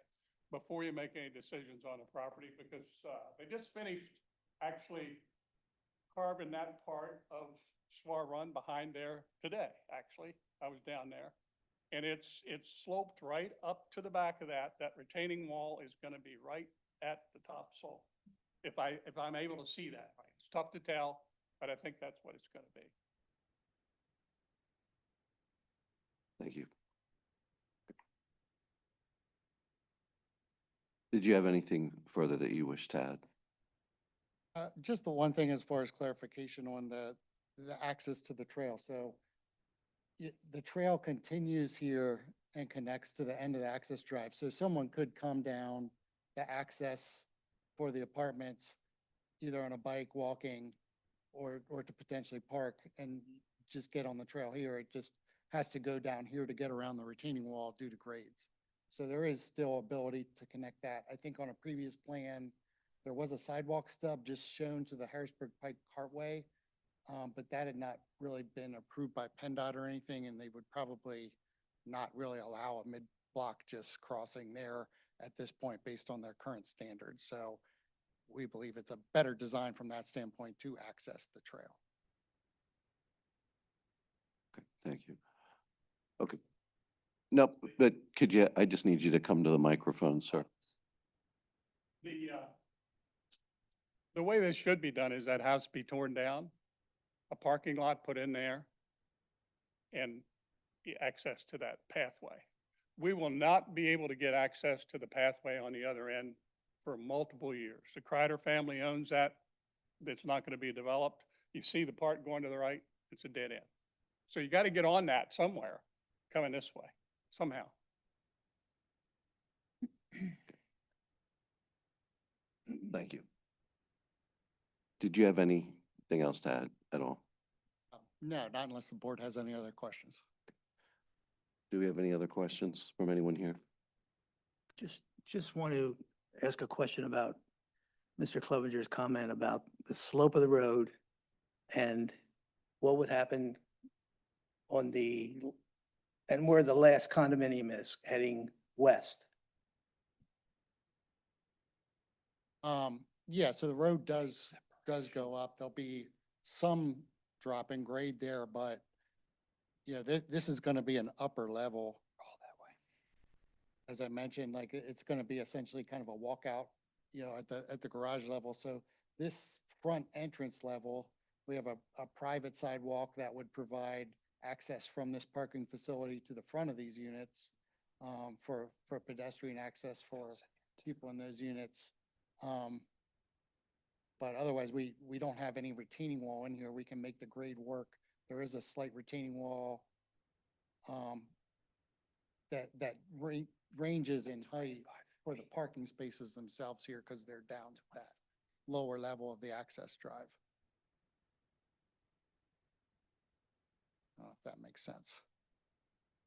before you make any decisions on the property, because they just finished actually carving that part of Swar Run behind there today, actually. I was down there. And it's sloped right up to the back of that. That retaining wall is going to be right at the top slope. If I'm able to see that right. It's tough to tell, but I think that's what it's going to be. Thank you. Did you have anything further that you wish to add? Just the one thing as far as clarification on the access to the trail. So the trail continues here and connects to the end of the access drive. So someone could come down the access for the apartments, either on a bike, walking, or to potentially park and just get on the trail here. It just has to go down here to get around the retaining wall due to grades. So there is still ability to connect that. I think on a previous plan, there was a sidewalk stub just shown to the Harrisburg Pike Cartway, but that had not really been approved by PennDOT or anything, and they would probably not really allow a mid-block just crossing there at this point based on their current standards. So we believe it's a better design from that standpoint to access the trail. Okay, thank you. Okay. No, but I just need you to come to the microphone, sir. The way this should be done is that house be torn down, a parking lot put in there, and access to that pathway. We will not be able to get access to the pathway on the other end for multiple years. The Kreider family owns that. It's not going to be developed. You see the part going to the right, it's a dead end. So you got to get on that somewhere, coming this way, somehow. Thank you. Did you have anything else to add at all? No, not unless the board has any other questions. Do we have any other questions from anyone here? Just want to ask a question about Mr. Clevenger's comment about the slope of the road and what would happen on and where the last condominium is heading west. Yeah, so the road does go up. There'll be some drop in grade there, but yeah, this is going to be an upper level. All that way. As I mentioned, like it's going to be essentially kind of a walkout, at the garage level. So this front entrance level, we have a private sidewalk that would provide access from this parking facility to the front of these units, for pedestrian access for people in those units. But otherwise, we don't have any retaining wall in here. We can make the grade work. There is a slight retaining wall that ranges in height for the parking spaces themselves here because they're down to that lower level of the access drive. I don't know if that makes sense.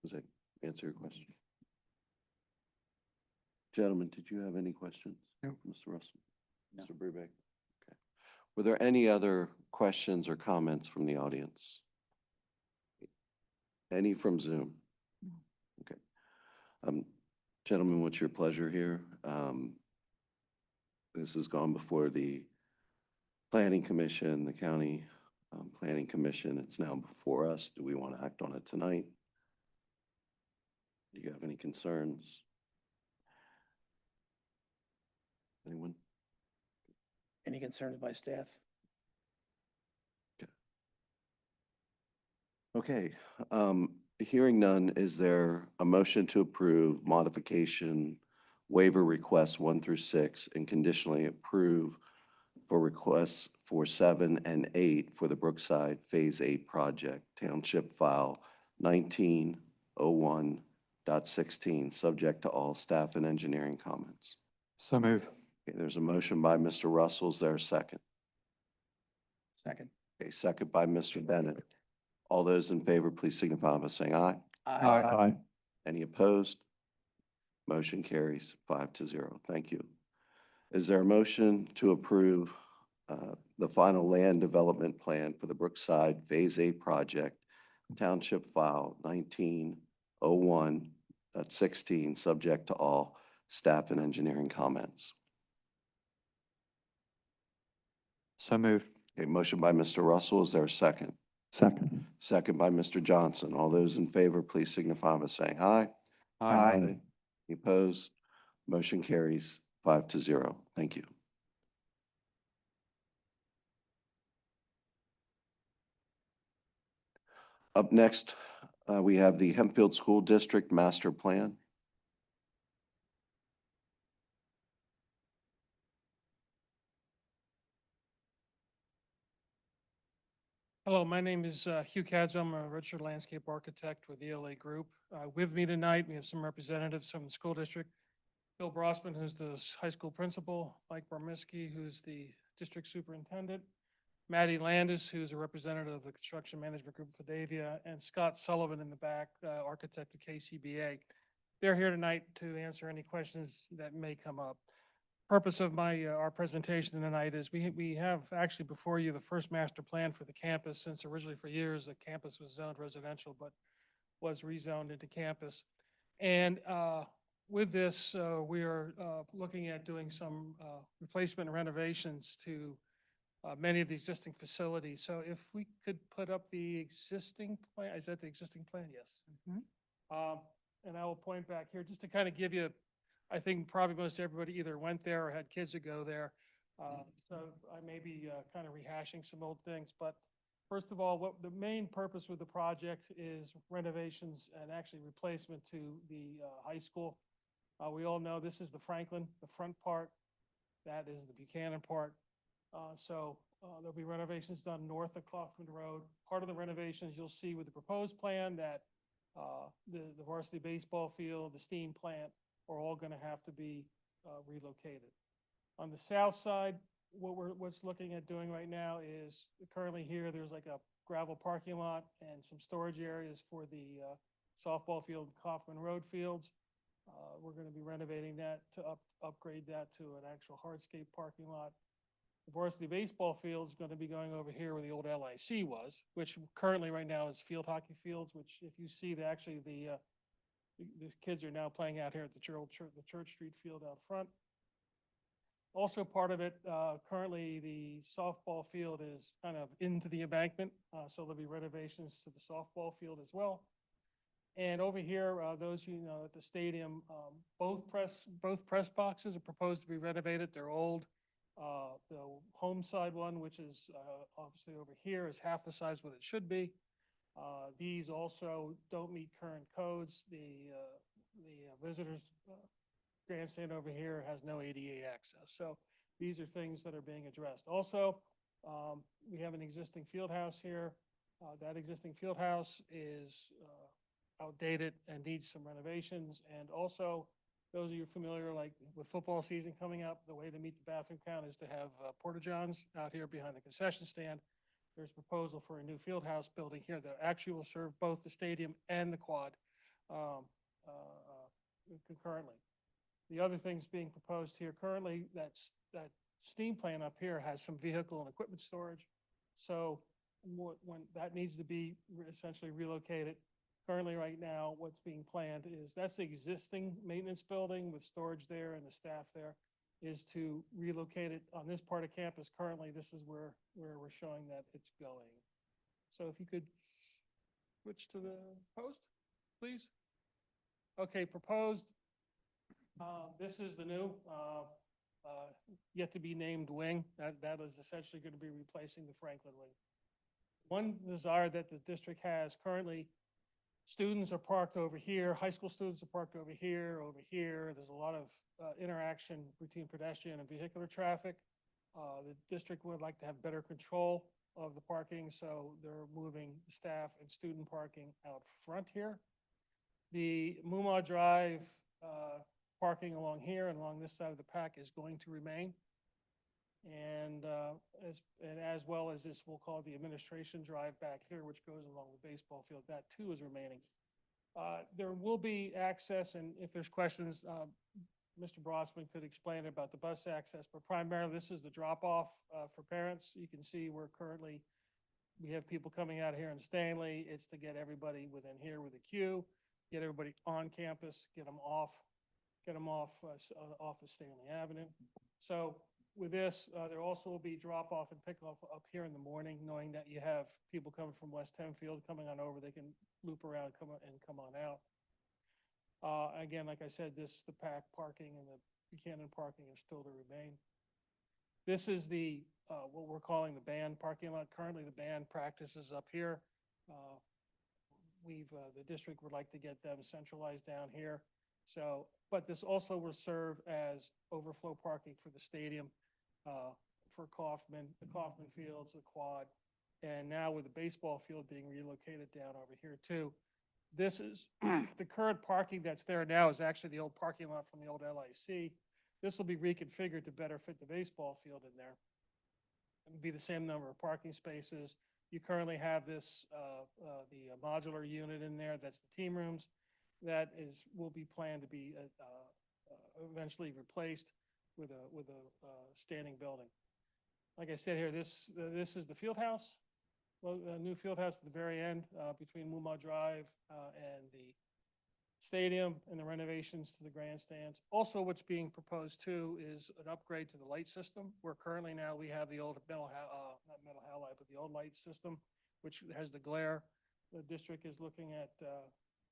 Does that answer your question? Gentlemen, did you have any questions? No. Mr. Russell? No. Mr. Brubeck? Okay. Were there any other questions or comments from the audience? Any from Zoom? Okay. Gentlemen, what's your pleasure here? This has gone before the Planning Commission, the County Planning Commission. It's now before us. Do we want to act on it tonight? Do you have any concerns? Anyone? Any concerns by staff? Okay, hearing none, is there a motion to approve modification waiver requests 1 through 6 and conditionally approve for requests for 7 and 8 for the Brookside Phase 8 project, Township File 1901.16, subject to all staff and engineering comments? So move. Okay, there's a motion by Mr. Russell. Is there a second? Second. Okay, second by Mr. Bennett. All those in favor, please signify by saying aye. Aye. Any opposed? Motion carries 5-0. Thank you. Is there a motion to approve the final land development plan for the Brookside Phase 8 project, Township File 1901.16, subject to all staff and engineering comments? So moved. Okay, motion by Mr. Russell. Is there a second? Second. Second by Mr. Johnson. All those in favor, please signify by saying aye. Any opposed? Motion carries 5-0. Thank you. Up next, we have the Hempfield School District Master Plan. Hello, my name is Hugh Cadzo. I'm a registered landscape architect with ELA Group. With me tonight, we have some representatives from the school district. Bill Brossman, who's the high school principal, Mike Barmiskey, who's the district superintendent, Maddie Landis, who's a representative of the construction management group of Fidavia, and Scott Sullivan in the back, architect of KCBA. They're here tonight to answer any questions that may come up. Purpose of our presentation tonight is we have actually before you the first master plan for the campus, since originally for years the campus was zoned residential but was rezoned into campus. And with this, we are looking at doing some replacement and renovations to many of the existing facilities. So if we could put up the existing plan, is that the existing plan? Yes. And I will point back here just to kind of give you, I think probably most everybody either went there or had kids that go there. So I may be kind of rehashing some old things, but first of all, what the main purpose with the project is renovations and actually replacement to the high school. We all know this is the Franklin, the front part. That is the Buchanan part. So there'll be renovations done north of Kaufman Road. Part of the renovations you'll see with the proposed plan that the varsity baseball field, the steam plant are all going to have to be relocated. On the south side, what's looking at doing right now is currently here, there's like a gravel parking lot and some storage areas for the softball field, Kaufman Road fields. We're going to be renovating that to upgrade that to an actual hardscape parking lot. The varsity baseball field is going to be going over here where the old LIC was, which currently right now is field hockey fields, which if you see the kids are now playing out here at the Church Street field out front. Also part of it, currently the softball field is kind of into the embankment, so there'll be renovations to the softball field as well. And over here, those at the stadium, both press boxes are proposed to be renovated. They're old. The home side one, which is obviously over here, is half the size what it should be. These also don't meet current codes. The visitors grandstand over here has no ADA access. So these are things that are being addressed. Also, we have an existing field house here. That existing field house is outdated and needs some renovations. And also, those of you familiar, like with football season coming up, the way to meet the bathroom count is to have porta-johns out here behind the concession stand. There's a proposal for a new field house building here that actually will serve both the stadium and the quad concurrently. The other things being proposed here currently, that steam plant up here has some vehicle and equipment storage. So when that needs to be essentially relocated, currently right now, what's being planned is that's the existing maintenance building with storage there and the staff there, is to relocate it on this part of campus. Currently, this is where we're showing that it's going. So if you could switch to the post, please. Okay, proposed. This is the new, yet to be named wing. That is essentially going to be replacing the Franklin wing. One desire that the district has currently, students are parked over here, high school students are parked over here, There's a lot of interaction between pedestrian and vehicular traffic. The district would like to have better control of the parking, so they're moving staff and student parking out front here. The Mumma Drive parking along here and along this side of the pack is going to remain. And as well as this, we'll call it the administration drive back here, which goes along the baseball field, that too is remaining. There will be access, and if there's questions, Mr. Brossman could explain about the bus access, but primarily this is the drop-off for parents. You can see we have people coming out here in Stanley. It's to get everybody within here with a queue, get everybody on campus, get them off of Stanley Avenue. So with this, there also will be drop-off and pick-off up here in the morning, knowing that you have people coming from West Hempfield coming on over. They can loop around, come on out. Again, like I said, the pack parking and the Buchanan parking are still to remain. This is the, what we're calling the band parking lot. Currently, the band practices up here. The district would like to get them centralized down here. So, but this also will serve as overflow parking for the stadium, for Kaufman, the Kaufman Fields, the quad. And now with the baseball field being relocated down over here too, this is the current parking that's there now is actually the old parking lot from the old LIC. This will be reconfigured to better fit the baseball field in there. It will be the same number of parking spaces. You currently have this, the modular unit in there. That's the team rooms. That will be planned to be eventually replaced with a standing building. Like I said here, this is the field house. Well, a new field house at the very end between Mumma Drive and the stadium, and the renovations to the grandstands. Also, what's being proposed too is an upgrade to the light system. Where currently now we have the old not metal halide, but the old light system, which has the glare. The district is looking at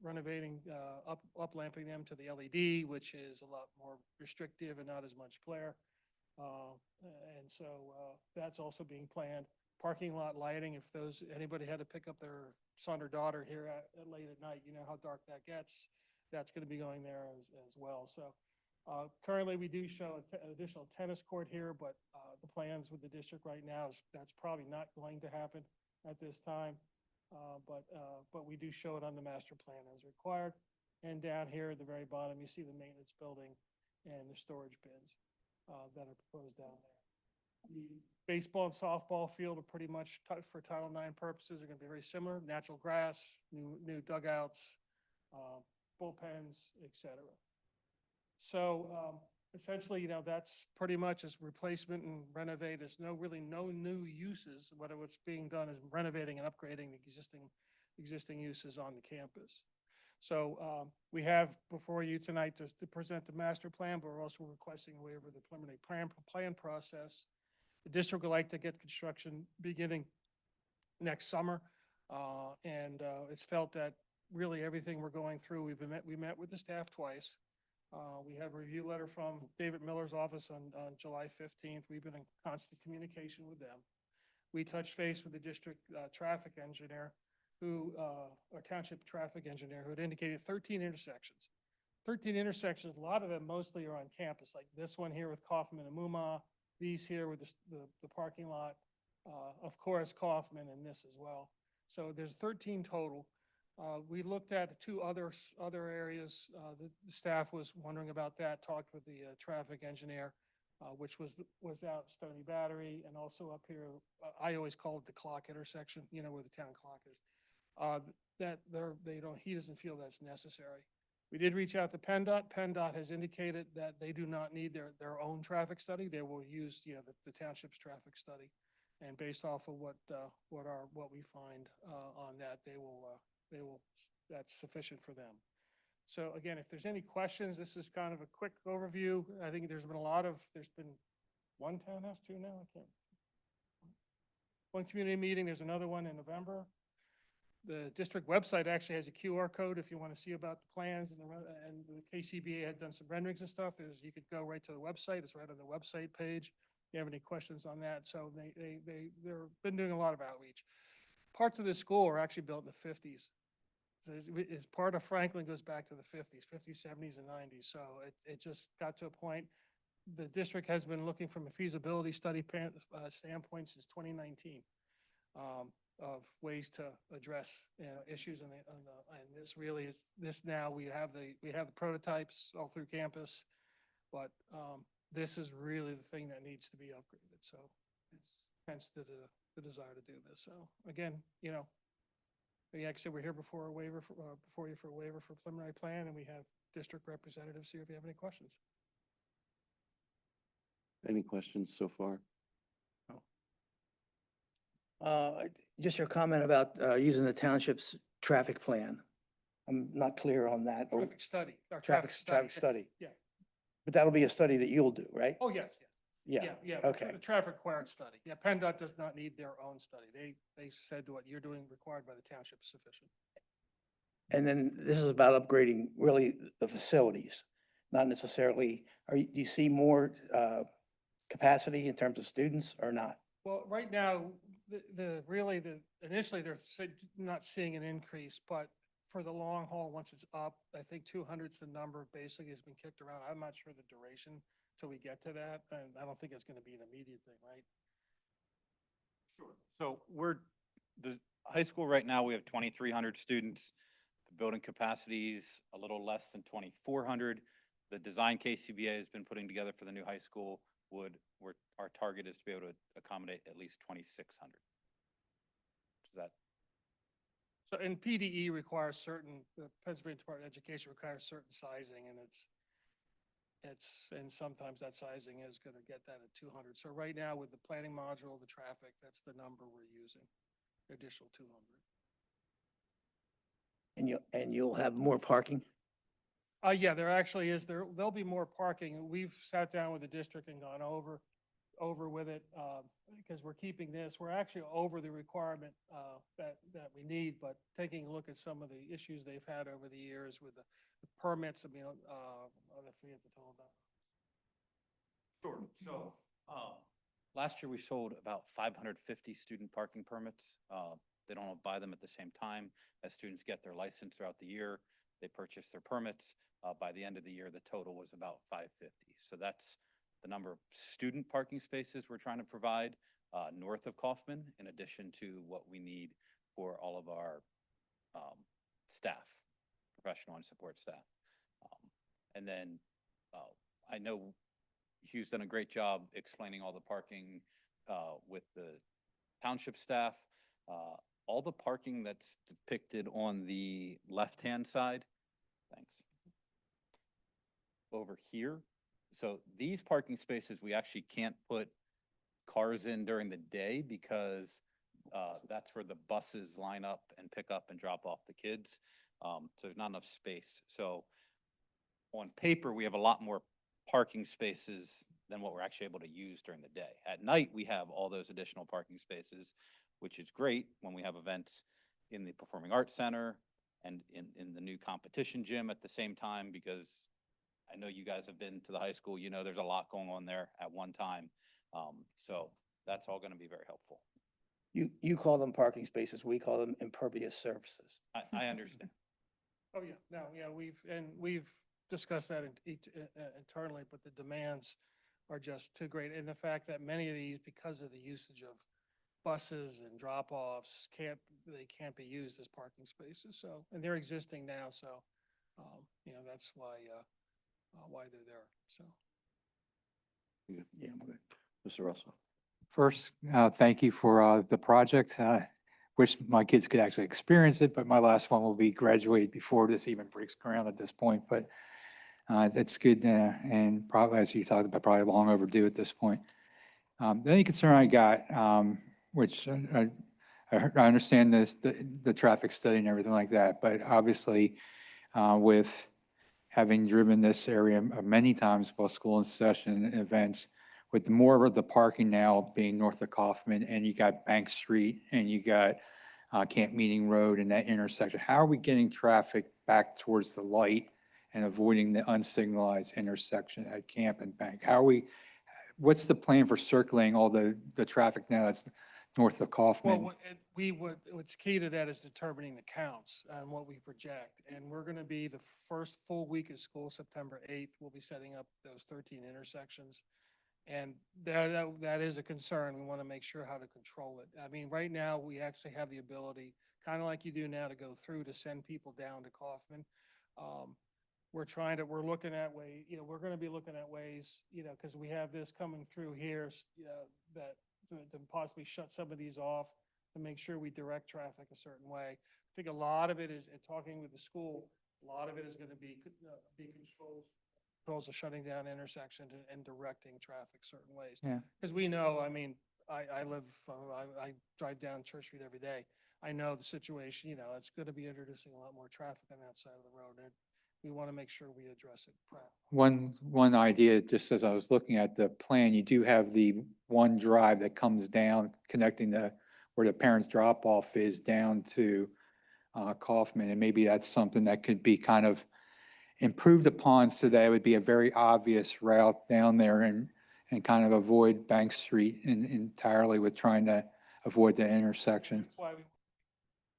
renovating, up lamping them to the LED, which is a lot more restrictive and not as much glare. And so that's also being planned. Parking lot lighting, if anybody had to pick up their son or daughter here late at night, you know how dark that gets. That's going to be going there as well. So currently we do show an additional tennis court here, but the plans with the district right now is that's probably not going to happen at this time. But we do show it on the master plan as required. And down here at the very bottom, you see the maintenance building and the storage bins that are proposed down there. The baseball and softball field are pretty much for Title IX purposes are going to be very similar. Natural grass, new dugouts, bullpens, etc. So essentially, that's pretty much as replacement and renovate. There's really no new uses. What's being done is renovating and upgrading the existing uses on the campus. So we have before you tonight to present the master plan, but we're also requesting a waiver of the preliminary plan process. The district would like to get construction beginning next summer. And it's felt that really everything we're going through, we met with the staff twice. We have a review letter from David Miller's office on July 15th. We've been in constant communication with them. We touched base with the district traffic engineer, or township traffic engineer, who had indicated 13 intersections. 13 intersections, a lot of them mostly are on campus, like this one here with Kaufman and Mumma, these here with the parking lot, of course, Kaufman and this as well. So there's 13 total. We looked at two other areas. The staff was wondering about that, talked with the traffic engineer, which was out Stony Battery, and also up here, I always call it the clock intersection, where the town clock is. He doesn't feel that's necessary. We did reach out to PennDOT. PennDOT has indicated that they do not need their own traffic study. They will use, the township's traffic study, and based off of what we find on that, that's sufficient for them. So again, if there's any questions, this is kind of a quick overview. I think there's been one townhouse, two now, one community meeting. There's another one in November. The district website actually has a QR code if you want to see about the plans, and the KCBA had done some renderings and stuff. You could go right to the website. It's right on the website page. If you have any questions on that. So they've been doing a lot of outreach. Parts of this school are actually built in the 50s. So it's part of Franklin goes back to the 50s, 70s, and 90s. So it just got to a point. The district has been looking from a feasibility study standpoint since 2019. of ways to address, issues and this really is, this now, we have the prototypes all through campus, but, this is really the thing that needs to be upgraded, so hence the desire to do this. So again, like I said, we're here before a waiver, before you for a waiver for preliminary plan, and we have district representatives here if you have any questions. Any questions so far? Just your comment about using the township's traffic plan. I'm not clear on that. Or Traffic study, our Traffic study. Yeah. But that'll be a study that you'll do, right? Oh, yes, yes. Yeah, The okay. traffic required study. Yeah, PennDOT does not need their own study. They said what you're doing required by the township is sufficient. And then this is about upgrading really the facilities, not necessarily, do you see more capacity in terms of students or not? Well, right now, initially not seeing an increase, but for the long haul, once it's up, I think 200's the number basically has been kicked around. I'm not sure the duration till we get to that, and I don't think it's gonna be an immediate thing, right? Sure. So the high school right now, we have 2,300 students. The building capacity is a little less than 2,400. The design KCBA has been putting together for the new high school our target is to be able to accommodate at least 2,600. Does that? So, and PDE requires the Pennsylvania Department of Education requires certain sizing, and and sometimes that sizing is gonna get that at 200. So right now with the planning module, the traffic, that's the number we're using, additional 200. And you'll have more parking? Yeah, there actually is, there'll be more parking. We've sat down with the district and gone over with it, because we're keeping this, we're actually over the requirement, that we need, but taking a look at some of the issues they've had over the years with the permits, I forget the total number. Sure. So, last year we sold about 550 student parking permits. They don't buy them at the same time. As students get their license throughout the year, they purchase their permits. By the end of the year, the total was about 550. So that's the number of student parking spaces we're trying to provide north of Kaufman, in addition to what we need for all of our staff, professional and support staff. And then I know Hugh's done a great job explaining all the parking with the township staff. All the parking that's depicted on the left-hand side, thanks, over here. So these parking spaces, we actually can't put cars in during the day because that's where the buses line up and pick up and drop off the kids. So there's not enough space. So on paper, we have a lot more parking spaces than what we're actually able to use during the day. At night, we have all those additional parking spaces, which is great when we have events in the Performing Arts Center and in the new competition gym at the same time, because I know you guys have been to the high school, you know, there's a lot going on there at one time. So that's all going to be very helpful. You call them parking spaces, we call them impervious surfaces. I understand. Oh, yeah, no, yeah, we've discussed that internally, but the demands are just too great. And the fact that many of these, because of the usage of buses and drop-offs, can't be used as parking spaces. So, and they're existing now, so, that's why they're there, so. Yeah, I'm good. Mr. Russell. First, thank you for the project. Wish my kids could actually experience it, but my last one will be graduate before this even breaks ground at this point. But that's good, and probably, as you talked about, probably long overdue at this point. The only concern I got, which I understand the traffic study and everything like that, but obviously with having driven this area many times while school in session and events, with more of the parking now being north of Kaufman, and you got Bank Street and you got Camp Meeting Road and that intersection, how are we getting traffic back towards the light and avoiding the unsignalized intersection at Camp and Bank? What's the plan for circulating all the traffic now that's north of Kaufman? Well, what's key to that is determining the counts and what we project. And we're going to be the first full week of school, September 8th, we'll be setting up those 13 intersections. And that is a concern. We want to make sure how to control it. I mean, right now, we actually have the ability, kind of like you do now, to go through to send people down to Kaufman. We're looking at we're going to be looking at ways, because we have this coming through here, that to possibly shut some of these off to make sure we direct traffic a certain way. I think a lot of it is, in talking with the school, a lot of it is going to be controls of shutting down intersections and directing traffic certain ways. Yeah. Because we know, I mean, I drive down Church Street every day. I know the situation, it's going to be introducing a lot more traffic on that side of the road. And we want to make sure we address it. One idea, just as I was looking at the plan, you do have the one drive that comes down connecting where the parents drop off is down to Kaufman. And maybe that's something that could be kind of improved upon so that it would be a very obvious route down there and kind of avoid Bank Street entirely with trying to avoid the intersection. That's why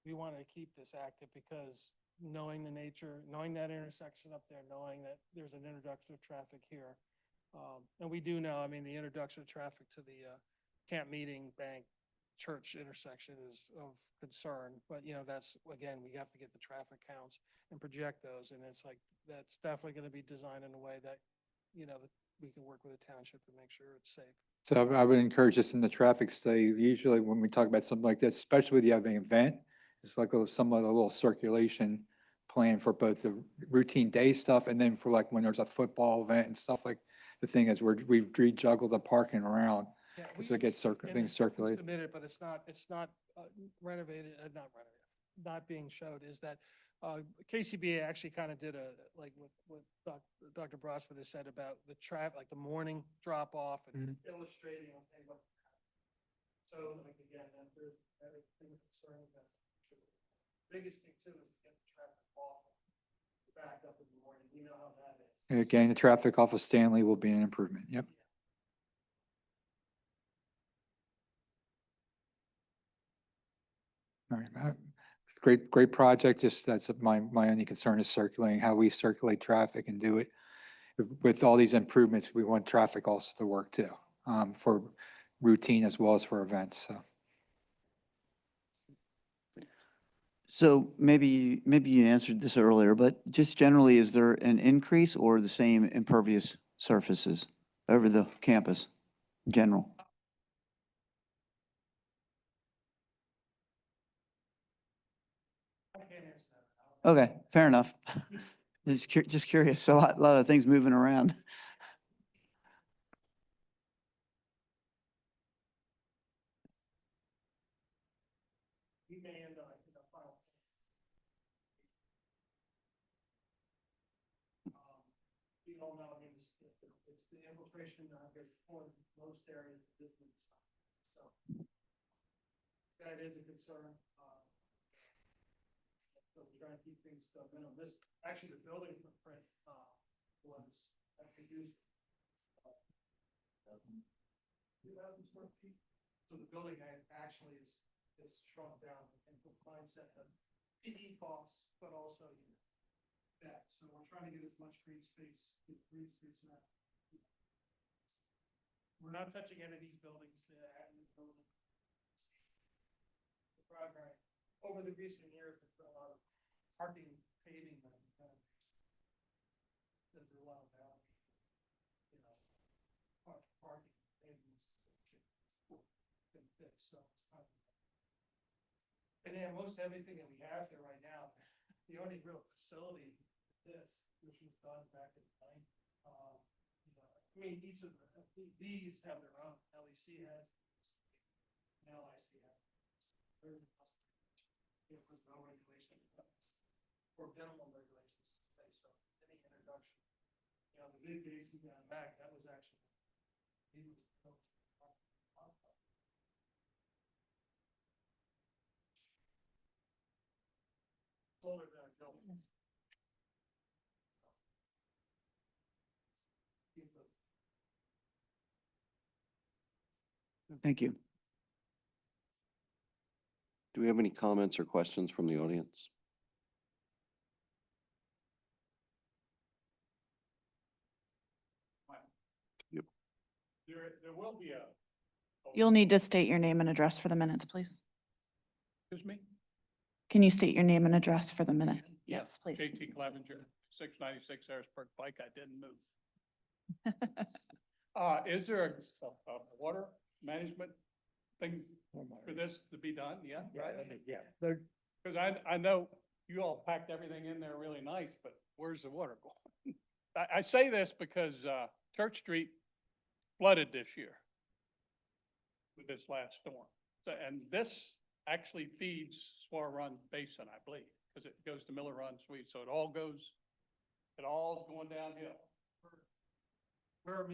we want to keep this active, because knowing the nature, knowing that intersection up there, knowing that there's an introduction of traffic here. And we do know, I mean, the introduction of traffic to the Camp Meeting Bank Church intersection is of concern, but that's, again, we have to get the traffic counts and project those. And it's like, that's definitely going to be designed in a way that, that we can work with the township to make sure it's safe. So I would encourage us in the traffic study, usually when we talk about something like this, especially with you have an event, it's like somewhat a little circulation plan for both the routine day stuff and then for like when there's a football event and stuff. Like the thing is we've rejuggled the parking around. Yeah, So it gets things circulated. Submitted, but it's not renovated, not being showed, is that KCBA actually kind of did like what Dr. Brosman has said about the traffic, like the morning drop off and illustrating, okay, what. So like, again, there's that thing of concern that biggest thing too is to get the traffic off, back up in the morning. We know how that is. And again, the traffic off of Stanley will be an improvement. Yep. All right. Great project. Just that's my only concern is circulating, how we circulate traffic and do it. With all these improvements, we want traffic also to work too, for routine as well as for events. So maybe you answered this earlier, but just generally, is there an increase or the same impervious surfaces over the campus in general? Okay, fair enough. Just curious. A lot of things moving around. We may end up in the final. We don't know, I mean, it's the infiltration for most areas of business. So that is a concern. So we're trying to keep things to a minimum. Actually, the building footprint was reduced 2,000 square feet. So the building actually is shrunk down and compliance set of PE costs, but also that. So we're trying to get as much green space now. We're not touching any of these buildings. The primary. Over the recent years, there's been a lot of parking, paving, there's a lot of parking, paving, been fixed, so it's kind of. And then most everything that we have here right now, the only real facility is this, which was done back in the 90s. I mean, each of these have their own. LEC has, and LIC has. There's no regulations or minimal regulations based on any introduction. The big basin down back, that was actually older than buildings. Thank you. Do we have any comments or questions from the audience? The There will be a. You'll need to state your name and address for the minutes, please. Excuse me? Can you state your name and address for the minute? Yes, please. JT Clevenger, 696 Harrisburg Pike. I didn't move. Is there a water management thing for this to be done? Yeah? Yeah. Because I know you all packed everything in there really nice, but where's the water going? I say this because Church Street flooded this year with this last storm. And this actually feeds Swar Run Basin, I believe, because it goes to Miller Run Sweet. So it all's going downhill. We're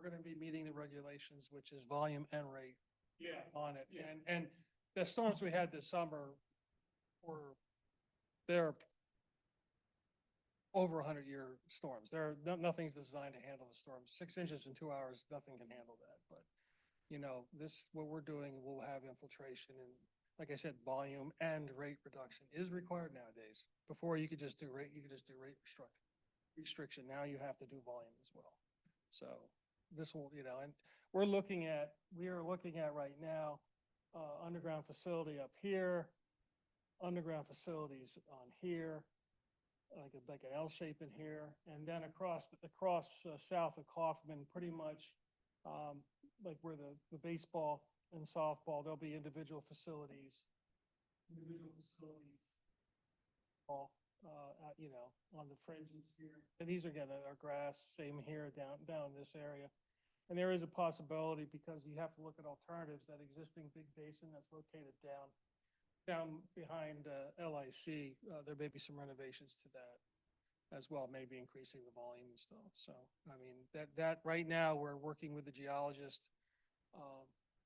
gonna be meeting the regulations, which is volume and rate Yeah. on it. Yeah. And the storms we had this summer they're over 100-year storms. Nothing's designed to handle the storms. 6 inches in 2 hours, nothing can handle that. But, what we're doing will have infiltration and, like I said, volume and rate reduction is required nowadays. Before you could just do rate restriction. Now you have to do volume as well. So this will, and we are looking at right now, underground facility up here, underground facilities on here, like an L shape in here, and then across south of Kaufman, pretty much like where the baseball and softball, there'll be individual facilities. All on the fringes here. And these are again our grass, same here down this area. And there is a possibility, because you have to look at alternatives, that existing big basin that's located down behind LIC, there may be some renovations to that as well, maybe increasing the volume and stuff. So, I mean, that right now we're working with the geologist,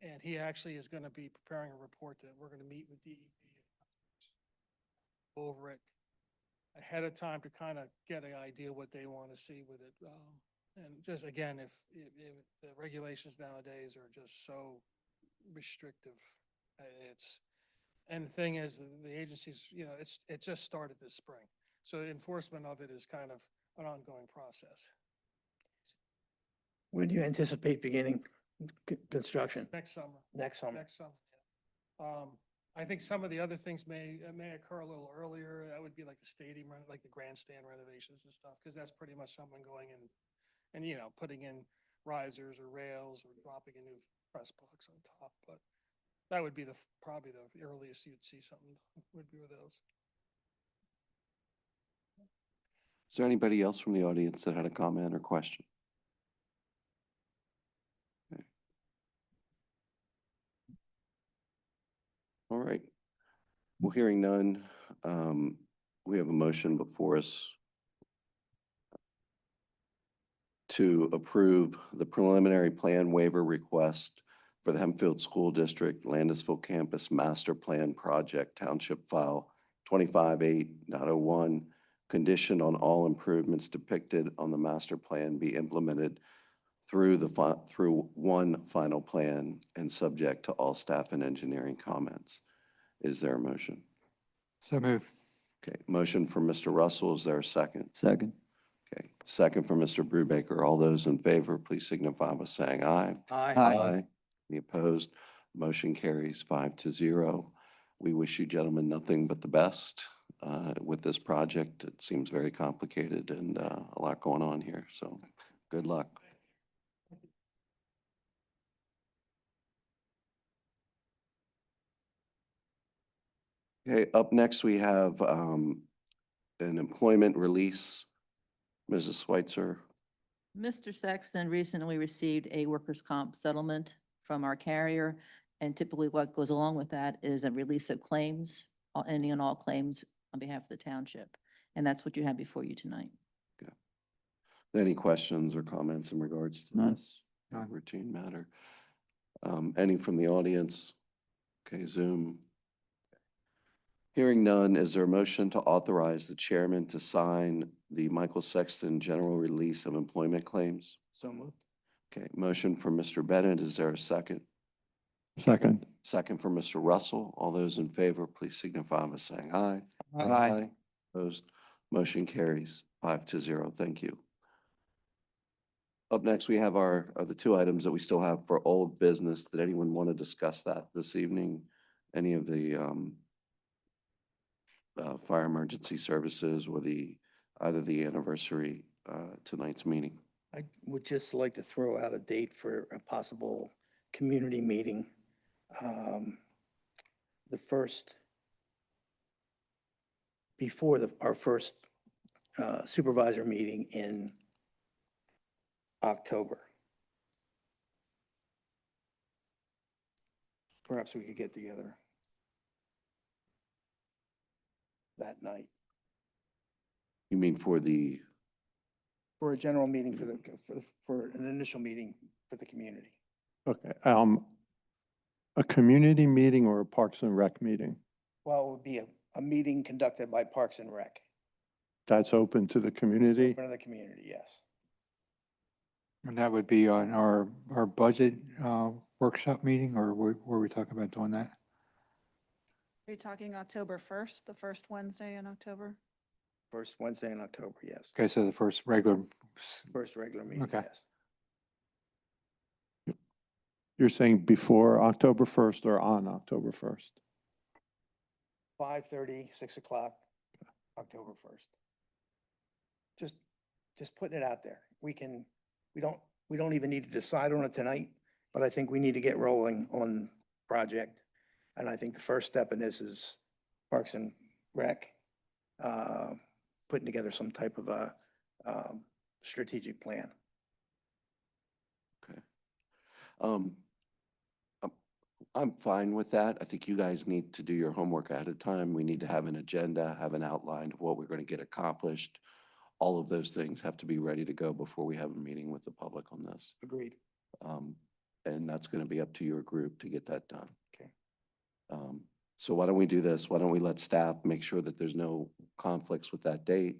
and he actually is going to be preparing a report that we're going to meet with DEP over it ahead of time to kind of get an idea what they want to see with it. And just again, if the regulations nowadays are just so restrictive, and the thing is, the agencies, it just started this spring. So enforcement of it is kind of an ongoing process. When do you anticipate beginning construction? Next summer. Next summer. Next summer. I think some of the other things may occur a little earlier. That would be like the stadium, like the grandstand renovations and stuff, because that's pretty much someone going in and putting in risers or rails or dropping a new press box on top. But that would be probably the earliest you'd see something would be with those. Is there anybody else from the audience that had a comment or question? Okay. All right. Well, hearing none, we have a motion before us to approve the preliminary plan waiver request for the Hempfield School District Landisville Campus Master Plan Project Township File 25-8.01, conditioned on all improvements depicted on the master plan be implemented through one final plan and subject to all staff and engineering comments. Is there a motion? So move. Okay, motion from Mr. Russell. Is there a second? Second. Okay, second from Mr. Brubaker. All those in favor, please signify by saying aye. Aye. Any opposed? Motion carries 5-0. We wish you gentlemen nothing but the best with this project. It seems very complicated and a lot going on here, so good luck. Okay, up next we have an employment release. Mrs. Schweitzer. Mr. Sexton recently received a workers' comp settlement from our carrier, and typically what goes along with that is a release of claims, any and all claims on behalf of the township. And that's what you have before you tonight. Okay. Any questions or comments in regards to None. this routine matter? Any from the audience? Okay, Zoom. Hearing none, is there a motion to authorize the chairman to sign the Michael Sexton general release of employment claims? So moved. Okay, motion from Mr. Bennett. Is there a second? Second. Second from Mr. Russell. All those in favor, please signify by saying aye. Aye. Opposed? Motion carries 5-0. Thank you. Up next, we have are the two items that we still have for old business. Did anyone want to discuss that this evening? Any of the fire emergency services or either the anniversary tonight's meeting? I would just like to throw out a date for a possible community meeting. The first, before our first supervisor meeting in October. Perhaps we could get together that night You mean for the, for a general meeting for an initial meeting for the community. Okay, a community meeting or a Parks and Rec meeting? Well, it would be a meeting conducted by Parks and Rec. That's open to the It's community? open to the community, yes. And that would be on our budget workshop meeting, or were we talking about doing that? Are you talking October 1st, the first Wednesday in October? First Wednesday in October, yes. Okay, so the first regular, First regular meeting, Okay. yes. You're saying before October 1st or on October 1st? 5:30, 6 o'clock, October 1st. Just putting it out there. We don't even need to decide on it tonight, but I think we need to get rolling on the project. And I think the first step in this is Parks and Rec, putting together some type of a strategic plan. okay. I'm fine with that. I think you guys need to do your homework ahead of time. We need to have an agenda, have an outline of what we're going to get accomplished. All of those things have to be ready to go before we have a meeting with the public on this. Agreed. And that's going to be up to your group to get that done. Okay. So why don't we do this? Why don't we let staff make sure that there's no conflicts with that date?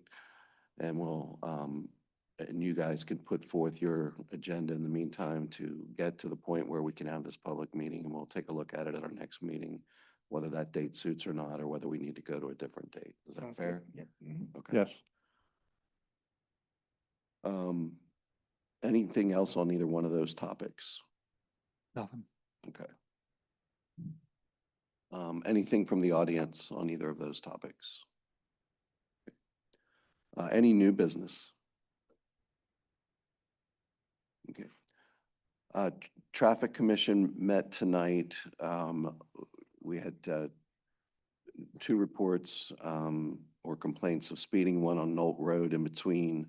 And and you guys can put forth your agenda in the meantime to get to the point where we can have this public meeting, and we'll take a look at it at our next meeting, whether that date suits or not, or whether we need to go to a different date. Is that Sounds good. fair? Yep. Mhm. Okay. Yes. Anything else on either one of those topics? nothing. Okay. Anything from the audience on either of those topics? Any new business? Okay. Traffic Commission met tonight. We had two reports or complaints of speeding, one on Knolt Road in between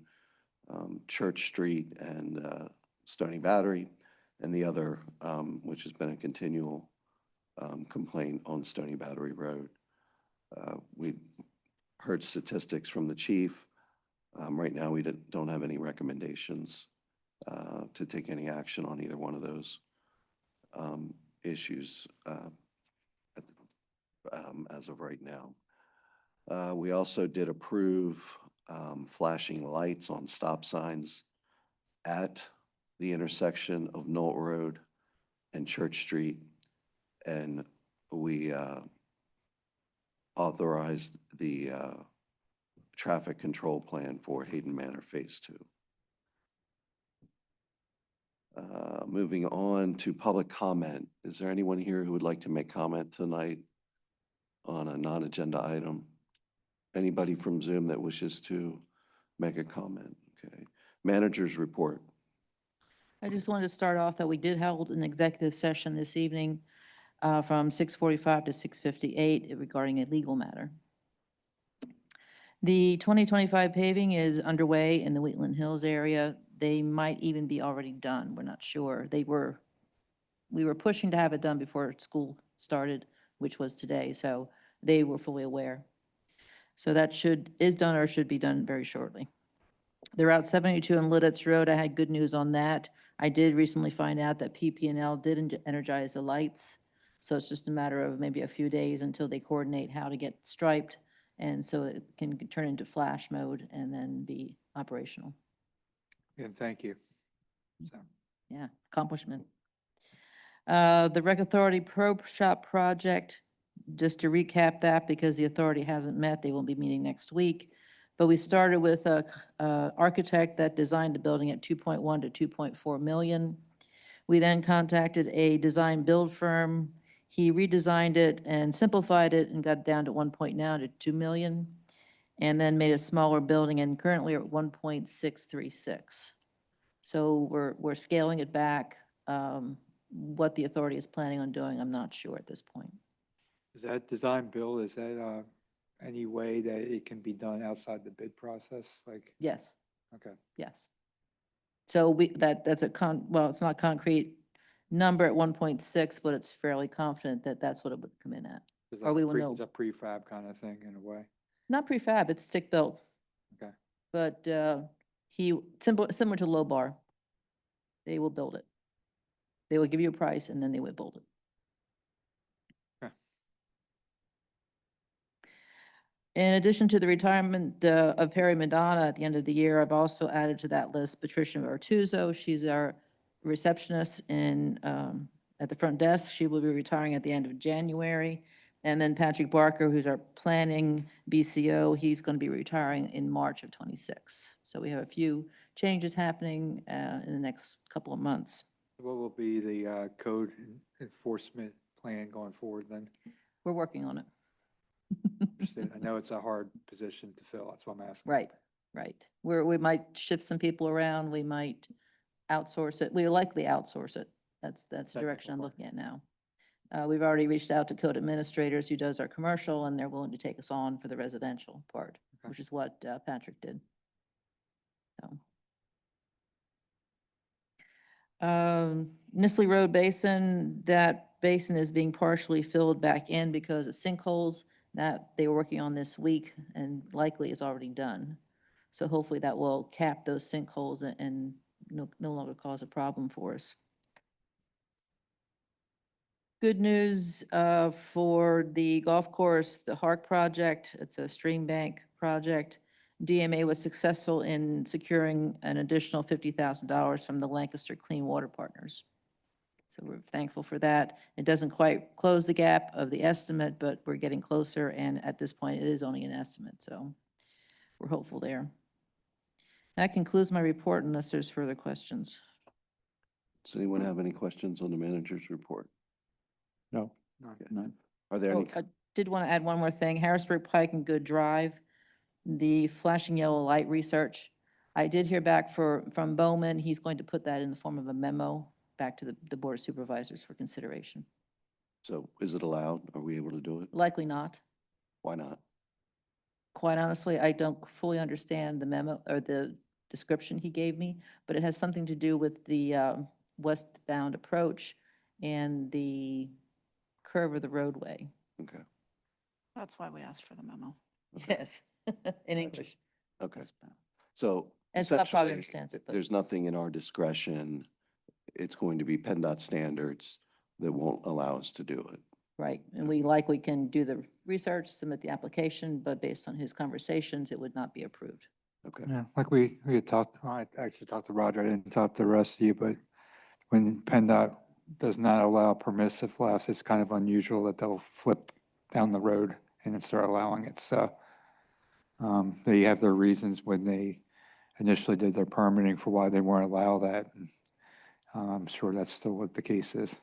Church Street and Stony Battery, and the other, which has been a continual complaint on Stony Battery Road. We heard statistics from the chief. Right now, we don't have any recommendations to take any action on either one of those issues as of right now. We also did approve flashing lights on stop signs at the intersection of Knolt Road and Church Street. And we authorized the traffic control plan for Hayden Manor Phase 2. Moving on to public comment. Is there anyone here who would like to make comment tonight on a non-agenda item? Anybody from Zoom that wishes to make a comment? Okay. Manager's report. I just wanted to start off that we did hold an executive session this evening from 6:45 to 6:58 regarding a legal matter. The 2025 paving is underway in the Wheatland Hills area. They might even be already done. We're not sure. We were pushing to have it done before school started, which was today, so they were fully aware. So that is done or should be done very shortly. The Route 72 on Lidditz Road, I had good news on that. I did recently find out that PP&L did energize the lights. So it's just a matter of maybe a few days until they coordinate how to get striped. And so it can turn into flash mode and then be operational. And thank you. So, Yeah, accomplishment. The Rec Authority Pro Shop project, just to recap that, because the authority hasn't met, they will be meeting next week. But we started with a architect that designed the building at 2.1 to 2.4 million. We then contacted a design build firm. He redesigned it and simplified it and got it down to 1 now to 2 million. And then made a smaller building, and currently we're at 1.636. So we're scaling it back. What the authority is planning on doing, I'm not sure at this point. Is that design build, is that any way that it can be done outside the bid process? Like, Yes, okay. yes. So that's well, it's not concrete number at 1.6, but it's fairly confident that that's what it would come in at. It's Or like we will know. it's a prefab kind of thing in a way. Not prefab, it's stick built. Okay. But similar to Low Bar. They will build it. They will give you a price and then they will build it. Okay. In addition to the retirement of Perry Madonna at the end of the year, I've also added to that list Patricia Artuzo. She's our receptionist at the front desk. She will be retiring at the end of January. And then Patrick Barker, who's our planning BCO, he's going to be retiring in March of '26. So we have a few changes happening in the next couple of months. What will be the code enforcement plan going forward then? We're working on it. Understood. I know it's a hard position to fill. That's why I'm asking. Right, right. We might shift some people around. We might outsource it. We'll likely outsource it. That's the direction I'm looking at now. We've already reached out to code administrators who does our commercial, and they're willing to take us on for the residential part, Okay. which is what Patrick did. So. Nisley Road Basin, that basin is being partially filled back in because of sinkholes that they were working on this week and likely is already done. So hopefully that will cap those sinkholes and no longer cause a problem for us. Good news for the golf course, the Hark project. It's a stream bank project. DMA was successful in securing an additional $50,000 from the Lancaster Clean Water Partners. So we're thankful for that. It doesn't quite close the gap of the estimate, but we're getting closer. And at this point, it is only an estimate. So we're hopeful there. That concludes my report unless there's further questions. Does anyone have any questions on the manager's report? No. None. Are there any? I did want to add one more thing. Harrisburg Pike and Good Drive, the flashing yellow light research. I did hear back from Bowman. He's going to put that in the form of a memo back to the Board of Supervisors for consideration. So is it allowed? Are we able to do it? Likely not. Why not? Quite honestly, I don't fully understand the memo or the description he gave me, but it has something to do with the westbound approach and the curve of the roadway. Okay, That's why we asked for the memo. Yes, in English. okay. So And Scott probably essentially, understands it, but there's nothing in our discretion. It's going to be PennDOT standards that won't allow us to do it. right. And we likely can do the research, submit the application, but based on his conversations, it would not be approved. Okay. Yeah, like we had talked, I actually talked to Roger, I didn't talk to the rest of you, but when PennDOT does not allow permissive lefts, it's kind of unusual that they'll flip down the road and then start allowing it. So they have their reasons when they initially did their permitting for why they weren't allow that. And, I'm sure that's still what the case is,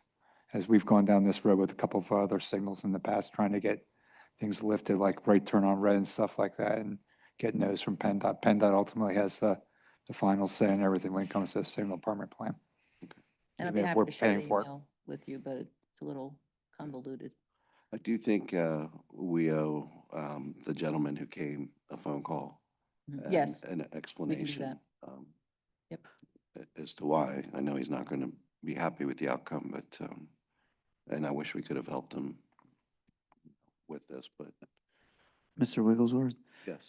as we've gone down this road with a couple of other signals in the past, trying to get things lifted, like right turn on red and stuff like that, and get no's from PennDOT. PennDOT ultimately has the final say in everything when it comes to a signal permit plan. And I'd Even be if happy we're to share the paying for it. email with you, but it's a little convoluted. I do think we owe the gentleman who came a phone call. and Yes, An explanation. that. Yep. As to why. I know he's not going to be happy with the outcome, but, and I wish we could have helped him with this, but Mr. Wigglesworth, yes.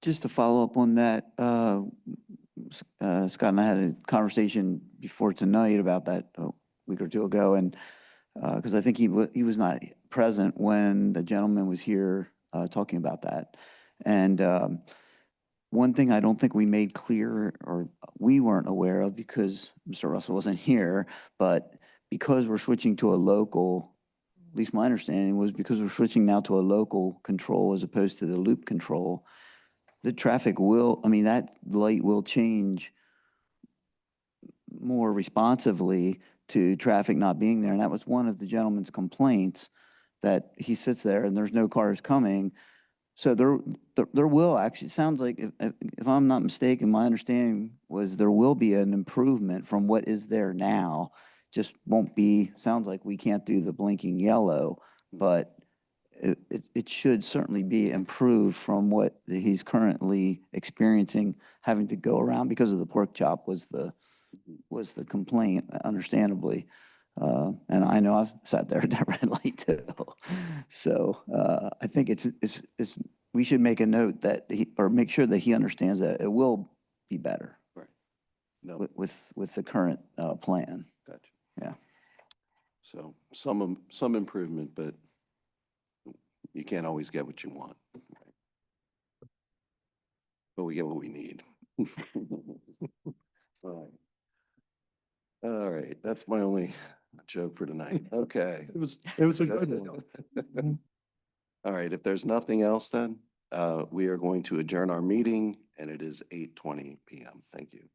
just to follow up on that, Scott and I had a conversation before tonight about that a week or two ago, and because I think he was not present when the gentleman was here talking about that. And one thing I don't think we made clear, or we weren't aware of because Mr. Russell wasn't here, but because we're switching to a local, at least my understanding was because we're switching now to a local control as opposed to the loop control, the traffic will, I mean, that light will change more responsively to traffic not being there. And that was one of the gentleman's complaints, that he sits there and there's no cars coming. So there will actually, it sounds like, if I'm not mistaken, my understanding was there will be an improvement from what is there now. Just won't be, sounds like we can't do the blinking yellow, but it should certainly be improved from what he's currently experiencing, having to go around because of the pork chop was the complaint, understandably. And I know I've sat there at that red light too. So I think it's we should make a note that or make sure that he understands that it will be better. Right. No, With the current plan. gotcha. Yeah. So some improvement, but you can't always get what you want. Right? But we get what we need. All right. All right, that's my only joke for tonight. Okay. It was a good one. All right, if there's nothing else then, we are going to adjourn our meeting and it is 8:20 p.m. Thank you.